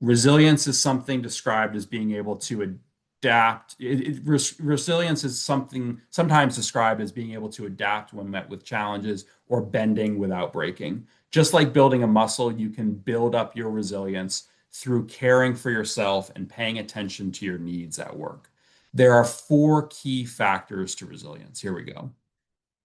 Resilience is something described as being able to adapt. Resilience is something sometimes described as being able to adapt when met with challenges or bending without breaking. Just like building a muscle, you can build up your resilience through caring for yourself and paying attention to your needs at work. There are four key factors to resilience. Here we go.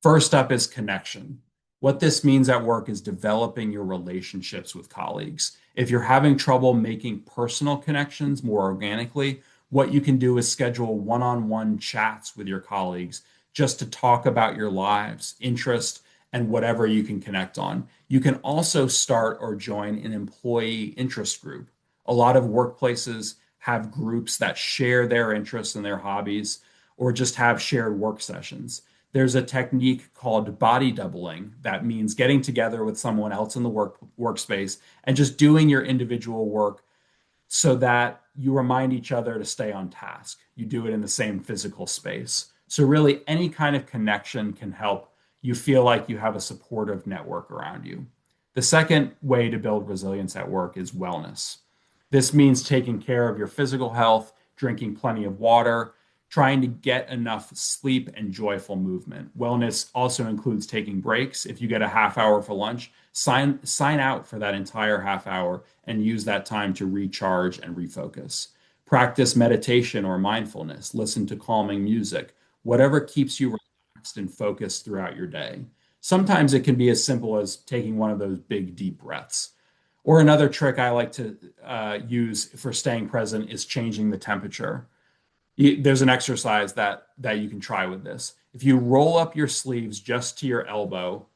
First up is connection. What this means at work is developing your relationships with colleagues. If you're having trouble making personal connections more organically, what you can do is schedule one-on-one chats with your colleagues just to talk about your lives, interest, and whatever you can connect on. You can also start or join an employee interest group. A lot of workplaces have groups that share their interests and their hobbies, or just have shared work sessions. There's a technique called body doubling that means getting together with someone else in the workspace and just doing your individual work so that you remind each other to stay on task. You do it in the same physical space. So really any kind of connection can help you feel like you have a supportive network around you. The second way to build resilience at work is wellness. This means taking care of your physical health, drinking plenty of water, trying to get enough sleep and joyful movement. Wellness also includes taking breaks. If you get a half hour for lunch, sign out for that entire half hour and use that time to recharge and refocus. Practice meditation or mindfulness, listen to calming music, whatever keeps you relaxed and focused throughout your day. Sometimes it can be as simple as taking one of those big, deep breaths. Or another trick I like to use for staying present is changing the temperature. There's an exercise that you can try with this. If you roll up your sleeves just to your elbow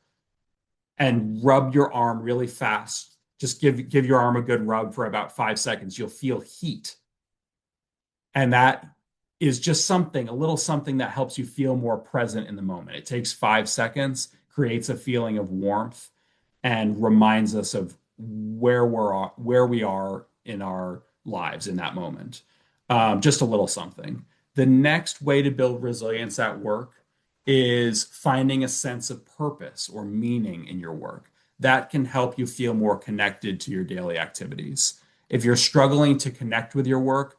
and rub your arm really fast, just give your arm a good rub for about 5 seconds, you'll feel heat. And that is just something, a little something that helps you feel more present in the moment. It takes 5 seconds, creates a feeling of warmth, and reminds us of where we are in our lives in that moment. Just a little something. The next way to build resilience at work is finding a sense of purpose or meaning in your work. That can help you feel more connected to your daily activities. If you're struggling to connect with your work,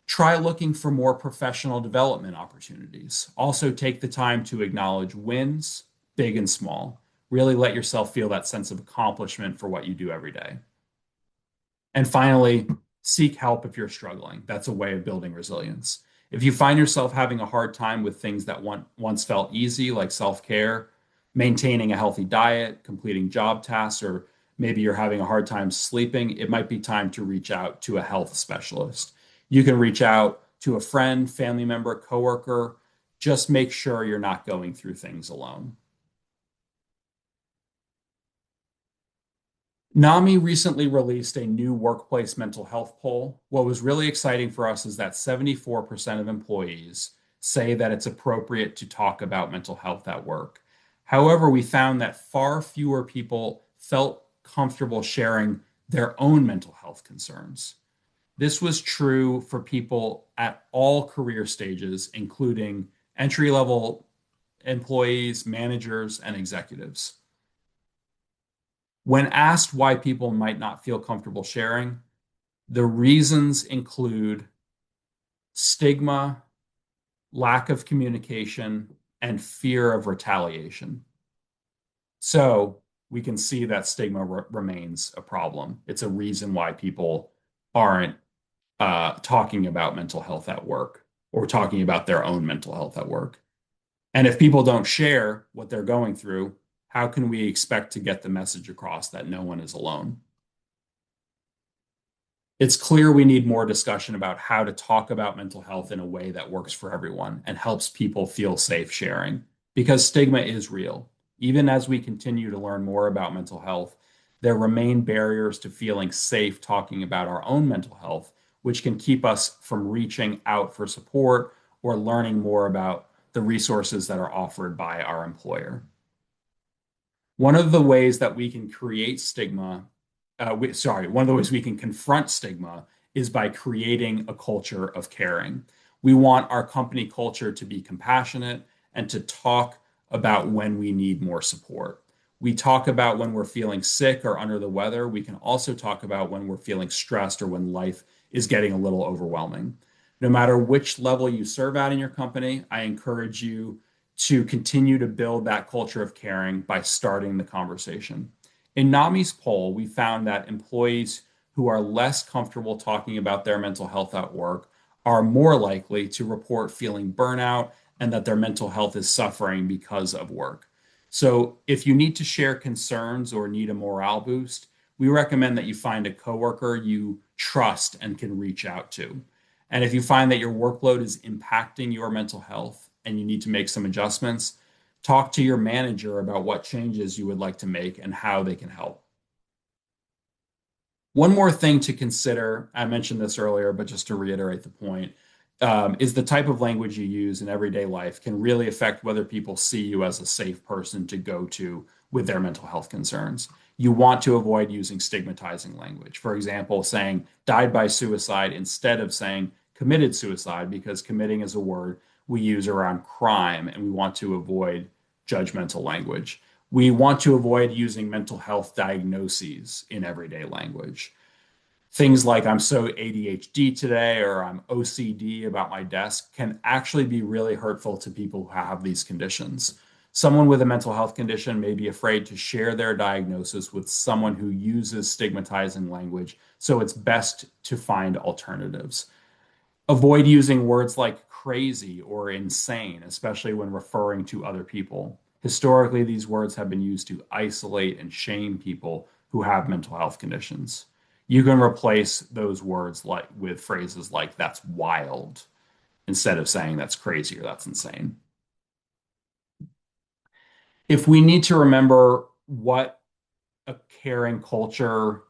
try looking for more professional development opportunities. Also, take the time to acknowledge wins, big and small. Really let yourself feel that sense of accomplishment for what you do every day. And finally, seek help if you're struggling. That's a way of building resilience. If you find yourself having a hard time with things that once felt easy, like self-care, maintaining a healthy diet, completing job tasks, or maybe you're having a hard time sleeping, it might be time to reach out to a health specialist. You can reach out to a friend, family member, coworker. Just make sure you're not going through things alone. NAMI recently released a new workplace mental health poll. What was really exciting for us is that 74% of employees say that it's appropriate to talk about mental health at work. However, we found that far fewer people felt comfortable sharing their own mental health concerns. This was true for people at all career stages, including entry-level employees, managers, and executives. When asked why people might not feel comfortable sharing, the reasons include stigma, lack of communication, and fear of retaliation. So we can see that stigma remains a problem. It's a reason why people aren't talking about mental health at work or talking about their own mental health at work. And if people don't share what they're going through, how can we expect to get the message across that no one is alone? It's clear we need more discussion about how to talk about mental health in a way that works for everyone and helps people feel safe sharing, because stigma is real. Even as we continue to learn more about mental health, there remain barriers to feeling safe talking about our own mental health, which can keep us from reaching out for support or learning more about the resources that are offered by our employer. One of the ways that we can create stigma, one of the ways we can confront stigma is by creating a culture of caring. We want our company culture to be compassionate and to talk about when we need more support. We talk about when we're feeling sick or under the weather. We can also talk about when we're feeling stressed or when life is getting a little overwhelming. No matter which level you serve at in your company, I encourage you to continue to build that culture of caring by starting the conversation. In NAMI's poll, we found that employees who are less comfortable talking about their mental health at work are more likely to report feeling burnout and that their mental health is suffering because of work. So if you need to share concerns or need a morale boost, we recommend that you find a coworker you trust and can reach out to. And if you find that your workload is impacting your mental health and you need to make some adjustments, talk to your manager about what changes you would like to make and how they can help. One more thing to consider, I mentioned this earlier, but just to reiterate the point, is the type of language you use in everyday life can really affect whether people see you as a safe person to go to with their mental health concerns. You want to avoid using stigmatizing language. For example, saying died by suicide instead of saying committed suicide, because committing is a word we use around crime, and we want to avoid judgmental language. We want to avoid using mental health diagnoses in everyday language. Things like I'm so ADHD today or I'm OCD about my desk can actually be really hurtful to people who have these conditions. Someone with a mental health condition may be afraid to share their diagnosis with someone who uses stigmatizing language, so it's best to find alternatives. Avoid using words like crazy or insane, especially when referring to other people. Historically, these words have been used to isolate and shame people who have mental health conditions. You can replace those words with phrases like that's wild instead of saying that's crazy or that's insane. If we need to remember what a caring culture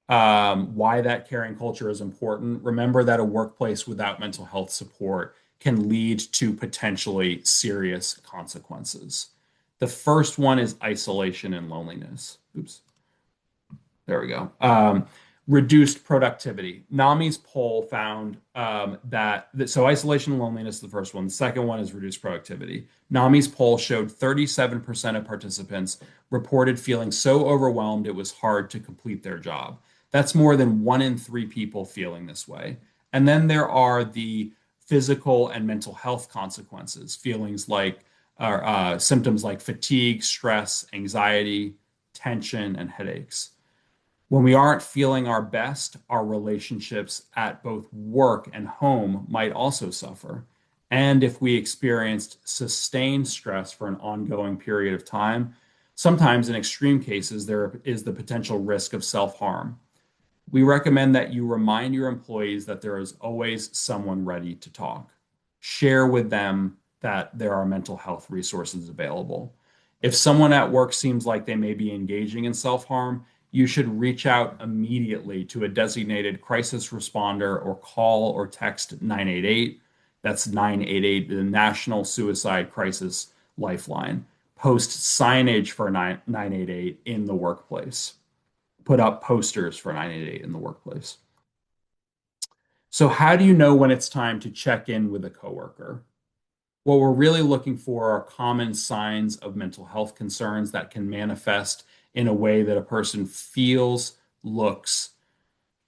why that caring culture is important, remember that a workplace without mental health support can lead to potentially serious consequences. The first one is isolation and loneliness. Oops. There we go. Reduced productivity. NAMI's poll found so isolation and loneliness is the first one. The second one is reduced productivity. NAMI's poll showed 37% of participants reported feeling so overwhelmed it was hard to complete their job. That's more than 1 in 3 people feeling this way. And then there are the physical and mental health consequences, symptoms like fatigue, stress, anxiety, tension, and headaches. When we aren't feeling our best, our relationships at both work and home might also suffer. And if we experienced sustained stress for an ongoing period of time, sometimes in extreme cases, there is the potential risk of self-harm. We recommend that you remind your employees that there is always someone ready to talk. Share with them that there are mental health resources available. If someone at work seems like they may be engaging in self-harm, you should reach out immediately to a designated crisis responder or call or text 988. That's 988, the National Suicide Crisis Lifeline. Post signage for 988 in the workplace. Put up posters for 988 in the workplace. So how do you know when it's time to check in with a coworker? What we're really looking for are common signs of mental health concerns that can manifest in a way that a person feels, looks,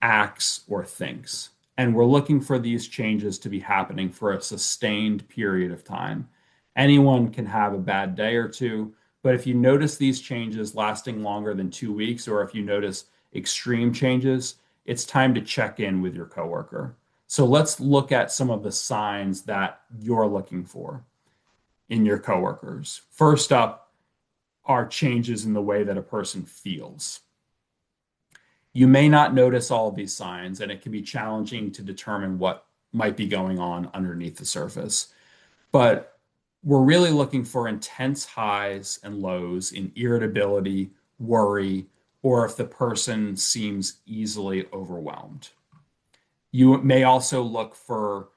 acts, or thinks. And we're looking for these changes to be happening for a sustained period of time. Anyone can have a bad day or two, but if you notice these changes lasting longer than 2 weeks, or if you notice extreme changes, it's time to check in with your coworker. So let's look at some of the signs that you're looking for in your coworkers. First up are changes in the way that a person feels. You may not notice all of these signs, and it can be challenging to determine what might be going on underneath the surface. But we're really looking for intense highs and lows in irritability, worry, or if the person seems easily overwhelmed. You may also look for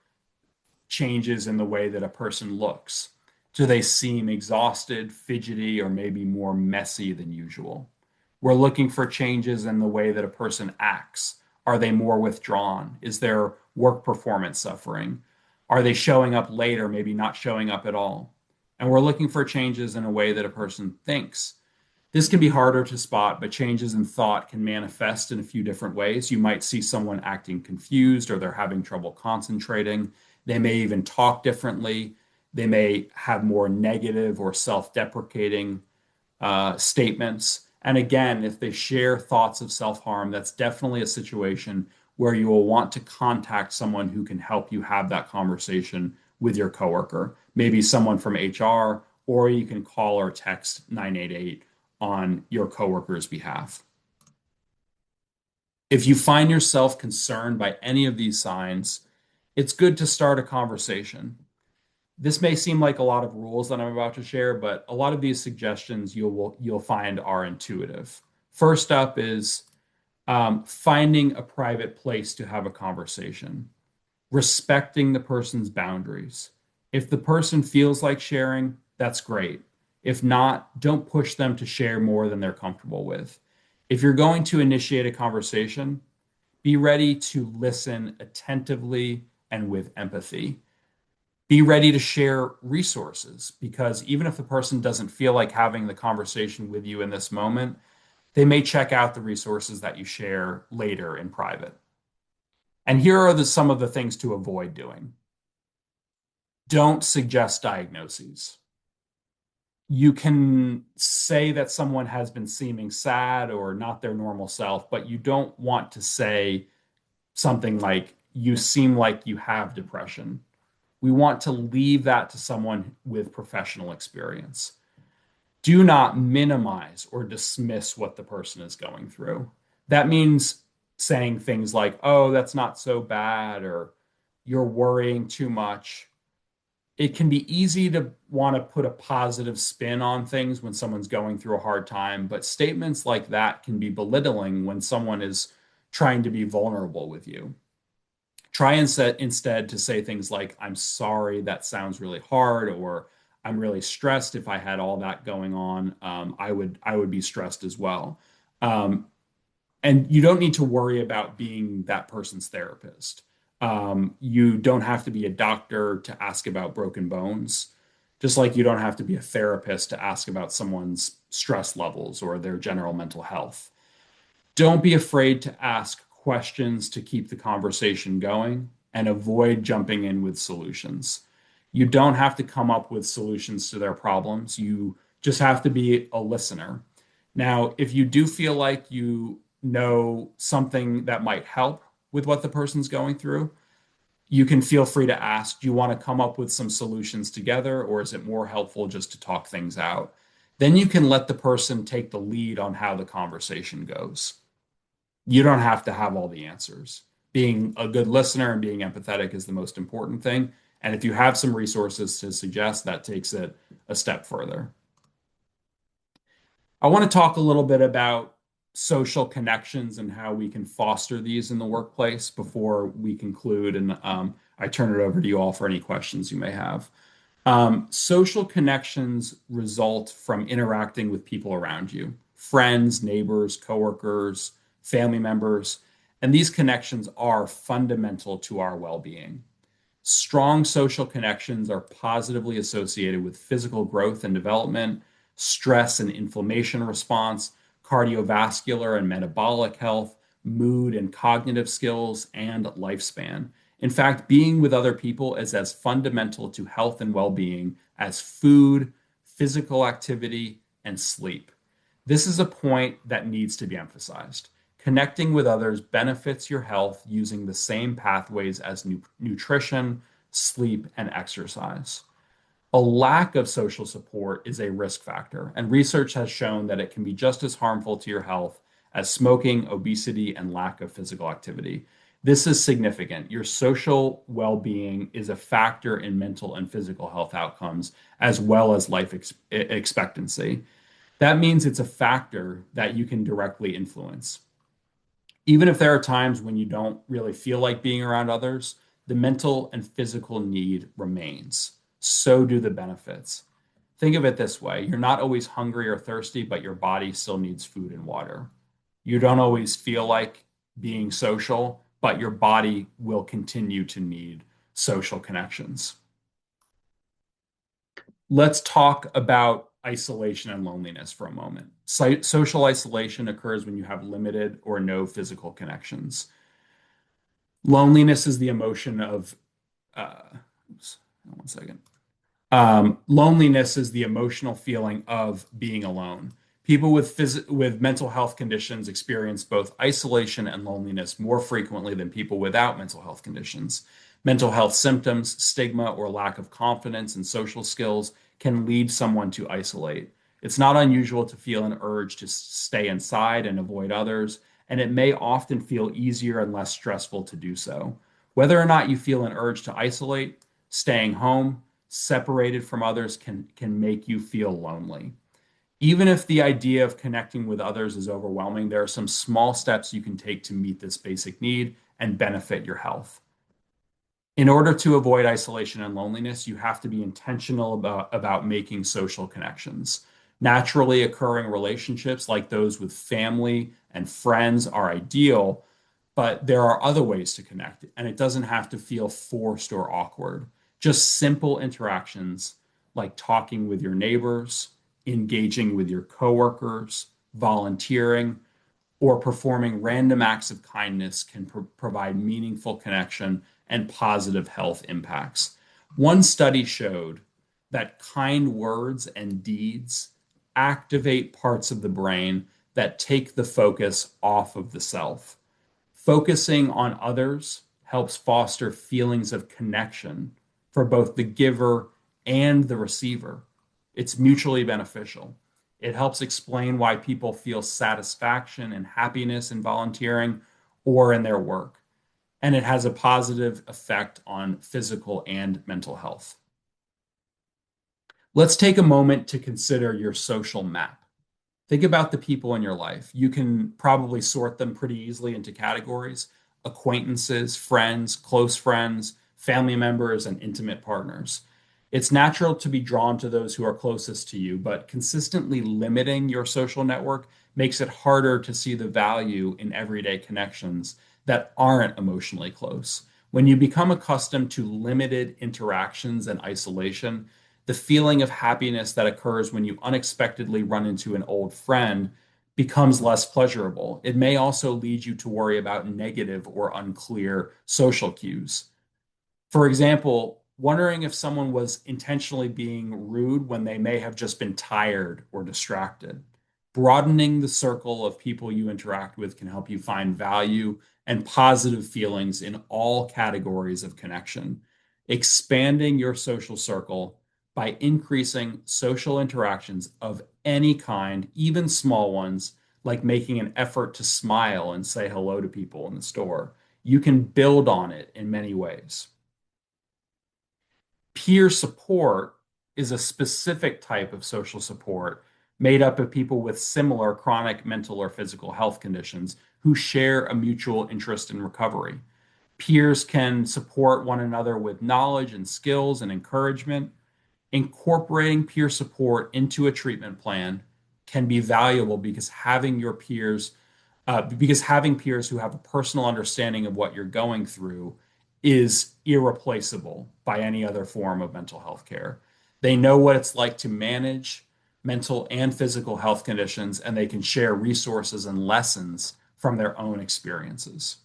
changes in the way that a person looks. Do they seem exhausted, fidgety, or maybe more messy than usual? We're looking for changes in the way that a person acts. Are they more withdrawn? Is their work performance suffering? Are they showing up late or maybe not showing up at all? And we're looking for changes in a way that a person thinks. This can be harder to spot, but changes in thought can manifest in a few different ways. You might see someone acting confused or they're having trouble concentrating. They may even talk differently. They may have more negative or self-deprecating statements. And again, if they share thoughts of self-harm, that's definitely a situation where you will want to contact someone who can help you have that conversation with your coworker, maybe someone from HR, or you can call or text 988 on your coworker's behalf. If you find yourself concerned by any of these signs, it's good to start a conversation. This may seem like a lot of rules that I'm about to share, but a lot of these suggestions you'll find are intuitive. First up is finding a private place to have a conversation, respecting the person's boundaries. If the person feels like sharing, that's great. If not, don't push them to share more than they're comfortable with. If you're going to initiate a conversation, be ready to listen attentively and with empathy. Be ready to share resources because even if the person doesn't feel like having the conversation with you in this moment, they may check out the resources that you share later in private. And here are some of the things to avoid doing. Don't suggest diagnoses. You can say that someone has been seeming sad or not their normal self, but you don't want to say something like, you seem like you have depression. We want to leave that to someone with professional experience. Do not minimize or dismiss what the person is going through. That means saying things like, oh, that's not so bad, or you're worrying too much. It can be easy to want to put a positive spin on things when someone's going through a hard time, but statements like that can be belittling when someone is trying to be vulnerable with you. Try instead to say things like, I'm sorry, that sounds really hard, or I'm really stressed. If I had all that going on, I would be stressed as well. And you don't need to worry about being that person's therapist. You don't have to be a doctor to ask about broken bones, just like you don't have to be a therapist to ask about someone's stress levels or their general mental health. Don't be afraid to ask questions to keep the conversation going and avoid jumping in with solutions. You don't have to come up with solutions to their problems. You just have to be a listener. Now, if you do feel like you know something that might help with what the person's going through, you can feel free to ask, do you want to come up with some solutions together, or is it more helpful just to talk things out? Then you can let the person take the lead on how the conversation goes. You don't have to have all the answers. Being a good listener and being empathetic is the most important thing. And if you have some resources to suggest, that takes it a step further. I want to talk a little bit about social connections and how we can foster these in the workplace before we conclude. And I turn it over to you all for any questions you may have. Social connections result from interacting with people around you, friends, neighbors, coworkers, family members, and these connections are fundamental to our well-being. Strong social connections are positively associated with physical growth and development, stress and inflammation response, cardiovascular and metabolic health, mood and cognitive skills, and lifespan. In fact, being with other people is as fundamental to health and well-being as food, physical activity, and sleep. This is a point that needs to be emphasized. Connecting with others benefits your health using the same pathways as nutrition, sleep, and exercise. A lack of social support is a risk factor, and research has shown that it can be just as harmful to your health as smoking, obesity, and lack of physical activity. This is significant. Your social well-being is a factor in mental and physical health outcomes, as well as life expectancy. That means it's a factor that you can directly influence. Even if there are times when you don't really feel like being around others, the mental and physical need remains. So do the benefits. Think of it this way: you're not always hungry or thirsty, but your body still needs food and water. You don't always feel like being social, but your body will continue to need social connections. Let's talk about isolation and loneliness for a moment. Social isolation occurs when you have limited or no physical connections. Loneliness is the emotion of, oops, one second. Loneliness is the emotional feeling of being alone. People with mental health conditions experience both isolation and loneliness more frequently than people without mental health conditions. Mental health symptoms, stigma, or lack of confidence in social skills can lead someone to isolate. It's not unusual to feel an urge to stay inside and avoid others, and it may often feel easier and less stressful to do so. Whether or not you feel an urge to isolate, staying home, separated from others can make you feel lonely. Even if the idea of connecting with others is overwhelming, there are some small steps you can take to meet this basic need and benefit your health. In order to avoid isolation and loneliness, you have to be intentional about making social connections. Naturally occurring relationships like those with family and friends are ideal, but there are other ways to connect, and it doesn't have to feel forced or awkward. Just simple interactions like talking with your neighbors, engaging with your coworkers, volunteering, or performing random acts of kindness can provide meaningful connection and positive health impacts. One study showed that kind words and deeds activate parts of the brain that take the focus off of the self. Focusing on others helps foster feelings of connection for both the giver and the receiver. It's mutually beneficial. It helps explain why people feel satisfaction and happiness in volunteering or in their work. And it has a positive effect on physical and mental health. Let's take a moment to consider your social map. Think about the people in your life. You can probably sort them pretty easily into categories: acquaintances, friends, close friends, family members, and intimate partners. It's natural to be drawn to those who are closest to you, but consistently limiting your social network makes it harder to see the value in everyday connections that aren't emotionally close. When you become accustomed to limited interactions and isolation, the feeling of happiness that occurs when you unexpectedly run into an old friend becomes less pleasurable. It may also lead you to worry about negative or unclear social cues. For example, wondering if someone was intentionally being rude when they may have just been tired or distracted. Broadening the circle of people you interact with can help you find value and positive feelings in all categories of connection. Expanding your social circle by increasing social interactions of any kind, even small ones, like making an effort to smile and say hello to people in the store. You can build on it in many ways. Peer support is a specific type of social support made up of people with similar chronic mental or physical health conditions who share a mutual interest in recovery. Peers can support one another with knowledge and skills and encouragement. Incorporating peer support into a treatment plan can be valuable because having peers who have a personal understanding of what you're going through is irreplaceable by any other form of mental health care. They know what it's like to manage mental and physical health conditions, and they can share resources and lessons from their own experiences.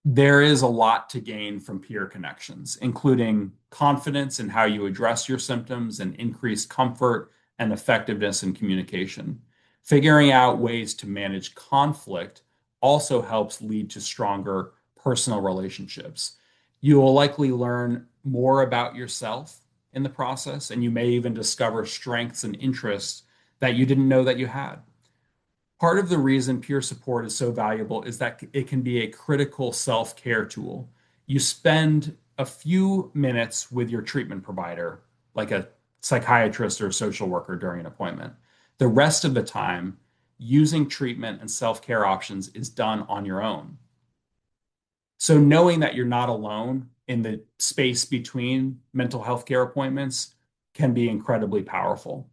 There is a lot to gain from peer connections, including confidence in how you address your symptoms and increased comfort and effectiveness in communication. Figuring out ways to manage conflict also helps lead to stronger personal relationships. You will likely learn more about yourself in the process, and you may even discover strengths and interests that you didn't know that you had. Part of the reason peer support is so valuable is that it can be a critical self-care tool. You spend a few minutes with your treatment provider, like a psychiatrist or a social worker during an appointment. The rest of the time, using treatment and self-care options is done on your own. So knowing that you're not alone in the space between mental health care appointments can be incredibly powerful.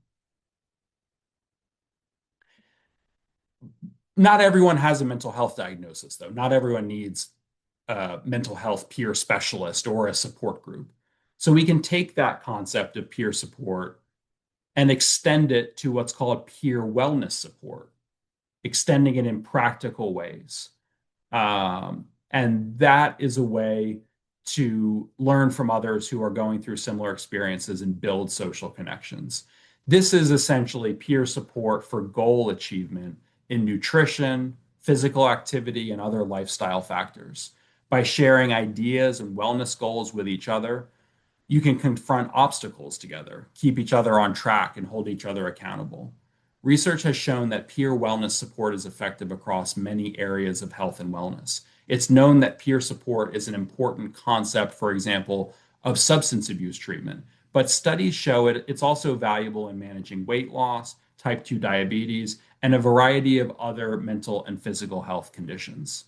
Not everyone has a mental health diagnosis, though. Not everyone needs a mental health peer specialist or a support group. So we can take that concept of peer support and extend it to what's called peer wellness support, extending it in practical ways. And that is a way to learn from others who are going through similar experiences and build social connections. This is essentially peer support for goal achievement in nutrition, physical activity, and other lifestyle factors. By sharing ideas and wellness goals with each other, you can confront obstacles together, keep each other on track, and hold each other accountable. Research has shown that peer wellness support is effective across many areas of health and wellness. It's known that peer support is an important concept, for example, of substance abuse treatment, but studies show it's also valuable in managing weight loss, type 2 diabetes, and a variety of other mental and physical health conditions.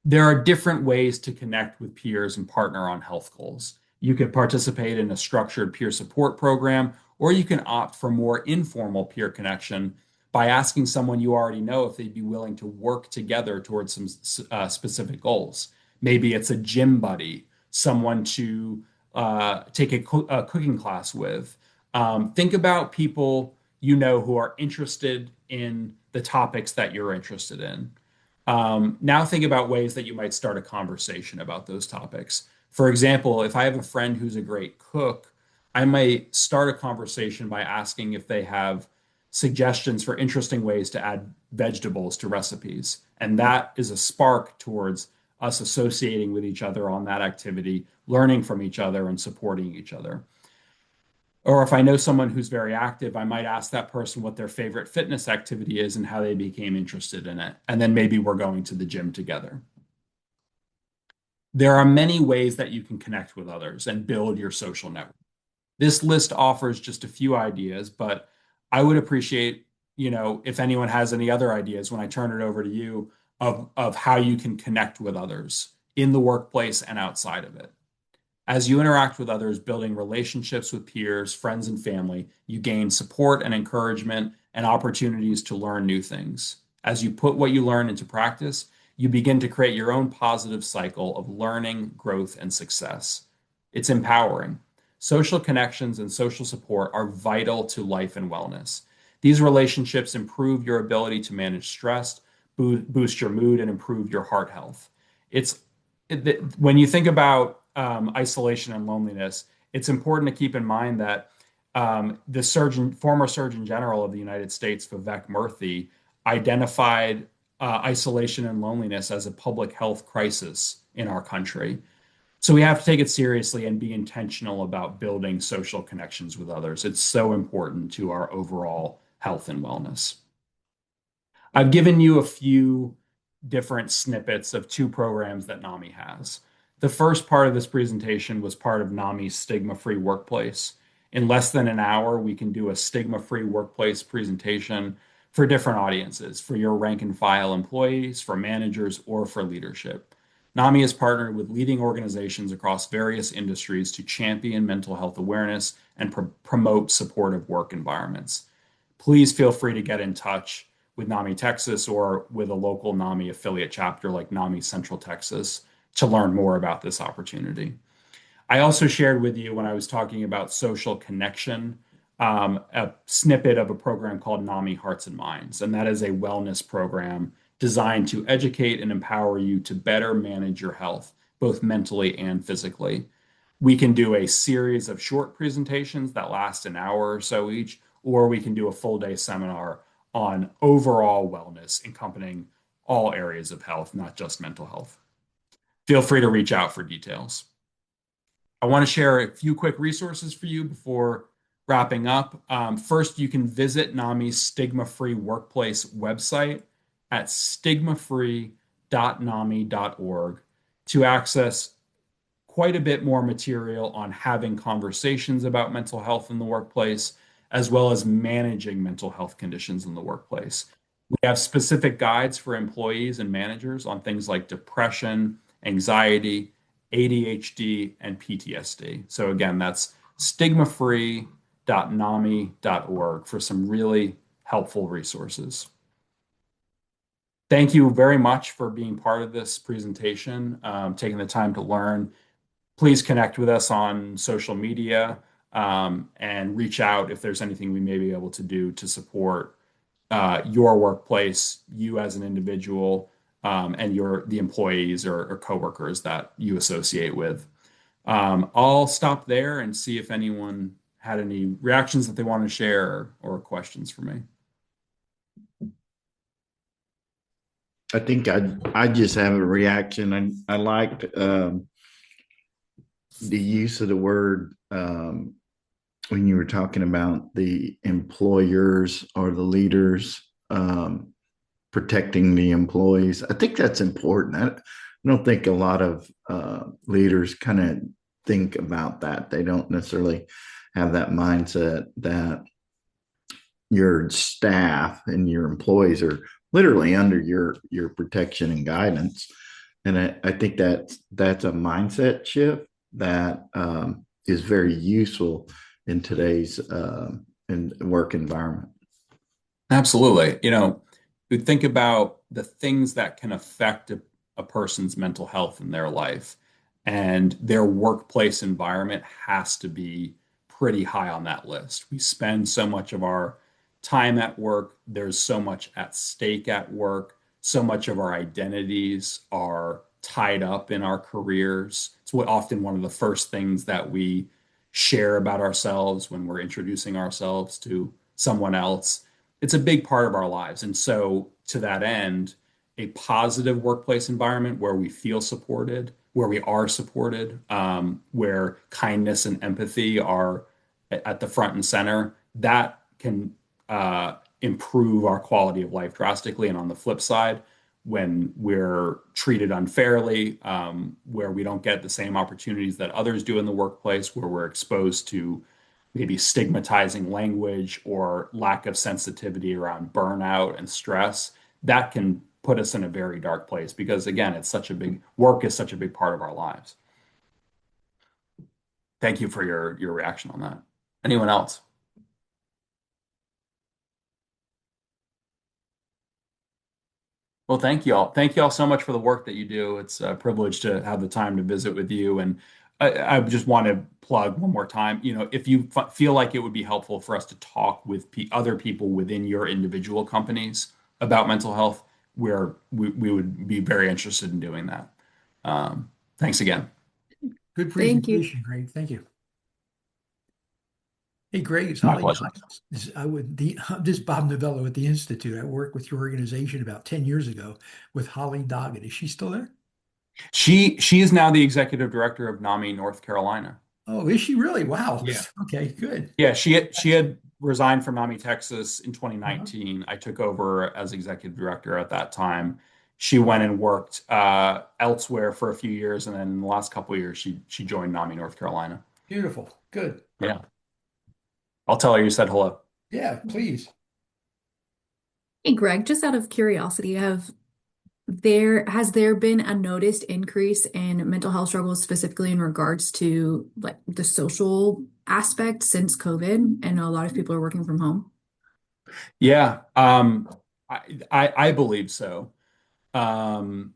There are different ways to connect with peers and partner on health goals. You could participate in a structured peer support program, or you can opt for more informal peer connection by asking someone you already know if they'd be willing to work together towards some specific goals. Maybe it's a gym buddy, someone to take a cooking class with. Think about people you know who are interested in the topics that you're interested in. Now think about ways that you might start a conversation about those topics. For example, if I have a friend who's a great cook, I might start a conversation by asking if they have suggestions for interesting ways to add vegetables to recipes. And that is a spark towards us associating with each other on that activity, learning from each other, and supporting each other. Or if I know someone who's very active, I might ask that person what their favorite fitness activity is and how they became interested in it. And then maybe we're going to the gym together. There are many ways that you can connect with others and build your social network. This list offers just a few ideas, but I would appreciate, if anyone has any other ideas when I turn it over to you of how you can connect with others in the workplace and outside of it. As you interact with others, building relationships with peers, friends, and family, you gain support and encouragement and opportunities to learn new things. As you put what you learn into practice, you begin to create your own positive cycle of learning, growth, and success. It's empowering. Social connections and social support are vital to life and wellness. These relationships improve your ability to manage stress, boost your mood, and improve your heart health. When you think about isolation and loneliness, it's important to keep in mind that the former Surgeon General of the United States, Vivek Murthy, identified isolation and loneliness as a public health crisis in our country. So we have to take it seriously and be intentional about building social connections with others. It's so important to our overall health and wellness. I've given you a few different snippets of two programs that NAMI has. The first part of this presentation was part of NAMI's Stigma-Free Workplace. In less than an hour, we can do a stigma-free workplace presentation for different audiences, for your rank and file employees, for managers, or for leadership. NAMI has partnered with leading organizations across various industries to champion mental health awareness and promote supportive work environments. Please feel free to get in touch with NAMI Texas or with a local NAMI affiliate chapter like NAMI Central Texas to learn more about this opportunity. I also shared with you when I was talking about social connection, a snippet of a program called NAMI Hearts and Minds, and that is a wellness program designed to educate and empower you to better manage your health, both mentally and physically. We can do a series of short presentations that last an hour or so each, or we can do a full day seminar on overall wellness encompassing all areas of health, not just mental health. Feel free to reach out for details. I want to share a few quick resources for you before wrapping up, first, you can visit NAMI's Stigma Free Workplace website at stigmafree.nami.org to access quite a bit more material on having conversations about mental health in the workplace, as well as managing mental health conditions in the workplace. We have specific guides for employees and managers on things like depression, anxiety, ADHD, and PTSD. So again, that's stigmafree.nami.org for some really helpful resources. Thank you very much for being part of this presentation, taking the time to learn. Please connect with us on social media, and reach out if there's anything we may be able to do to support your workplace, you as an individual, and the employees or coworkers that you associate with. I'll stop there and see if anyone had any reactions that they want to share or questions for me. I think I just have a reaction. I liked the use of the word when you were talking about the employers or the leaders protecting the employees. I think that's important. I don't think a lot of leaders kind of think about that. They don't necessarily have that mindset that your staff and your employees are literally under your protection and guidance. And I think that's a mindset shift that is very useful in today's work environment. Absolutely. We think about the things that can affect a person's mental health in their life, and their workplace environment has to be pretty high on that list. We spend so much of our time at work, there's so much at stake at work, so much of our identities are tied up in our careers. It's often one of the first things that we share about ourselves when we're introducing ourselves to someone else. It's a big part of our lives. And so, to that end, a positive workplace environment where we feel supported, where we are supported, where kindness and empathy are at the front and center, that can improve our quality of life drastically. And on the flip side, when we're treated unfairly, where we don't get the same opportunities that others do in the workplace, where we're exposed to maybe stigmatizing language or lack of sensitivity around burnout and stress, that can put us in a very dark place because, again, work is such a big part of our lives. Thank you for your reaction on that. Anyone else? Well, thank you all. Thank you all so much for the work that you do. It's a privilege to have the time to visit with you. And I just want to plug one more time, if you feel like it would be helpful for us to talk with other people within your individual companies about mental health, we would be very interested in doing that. Thanks again. Good Thank you. presentation, Greg. Thank you. Hey, Greg, it's My Holly. pleasure. This is Bob Novello at the Institute. I worked with your organization about 10 years ago with Holly Doggett. Is she still there? She is now the executive director of NAMI North Carolina. Oh, is she really? Wow. Yeah. Okay, good. Yeah, she had resigned from NAMI Texas in 2019. I took over as executive director at that time. She went and worked elsewhere for a few years, and then in the last couple of years, she joined NAMI North Carolina. Beautiful. Good. Yeah. I'll tell her you said hello. Yeah, please. Hey, Greg, just out of curiosity, has there been a noticed increase in mental health struggles specifically in regards to like the social aspect since COVID? And a lot of people are working from home. Yeah, I believe so. Um,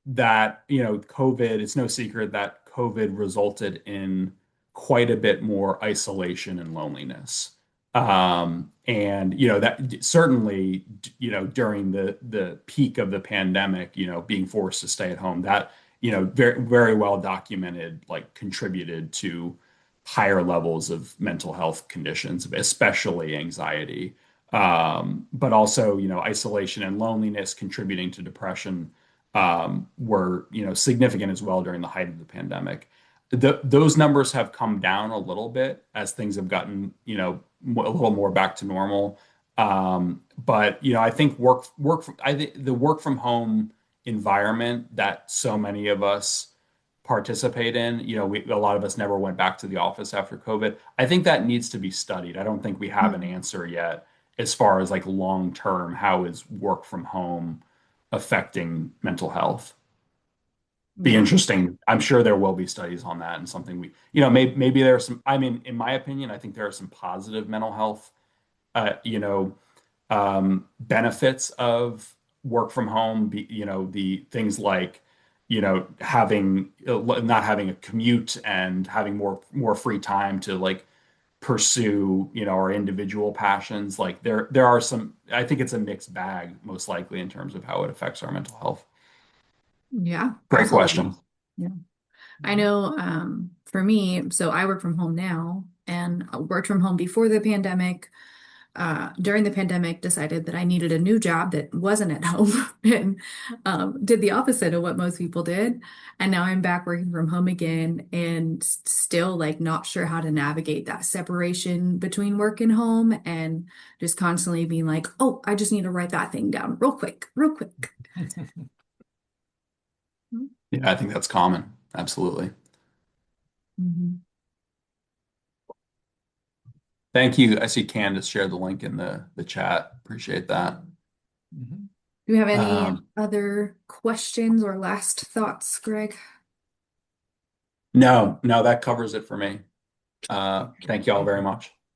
that, COVID, it's no secret that COVID resulted in quite a bit more isolation and loneliness. And, that certainly, during the peak of the pandemic, being forced to stay at home, that, very, very well documented, like contributed to higher levels of mental health conditions, especially anxiety. But also, isolation and loneliness contributing to depression were, significant as well during the height of the pandemic. those numbers have come down a little bit as things have gotten, a little more back to normal. But I think I think the work from home environment that so many of us participate in, a lot of us never went back to the office after COVID. I think that needs to be studied. I don't think we have an answer yet as far as like long term, how is work from home affecting mental health? Be Yeah. interesting. I'm sure there will be studies on that and something maybe there are some, I mean, in my opinion, I think there are some positive mental health, uh, you know, benefits of work from home, the things like, having not having a commute and having more free time to like pursue, our individual passions. Like there are some, I think it's a mixed bag, most likely in terms of how it affects our mental health. Yeah, Great absolutely. question. Yeah. I know for me, so I work from home now and I worked from home before the pandemic. During the pandemic, decided that I needed a new job that wasn't at home and did the opposite of what most people did. And now I'm back working from home again and still like not sure how to navigate that separation between work and home and just constantly being like, oh, I just need to write that thing down real quick, real quick. Yeah, I think that's common. Absolutely. Mhm. Thank you. I see Candace shared the link in the chat. Appreciate that. Mhm. Do you have any Um, other questions or last thoughts, Greg? no, that covers it for me. Okay. Thank you all Thank very you. much.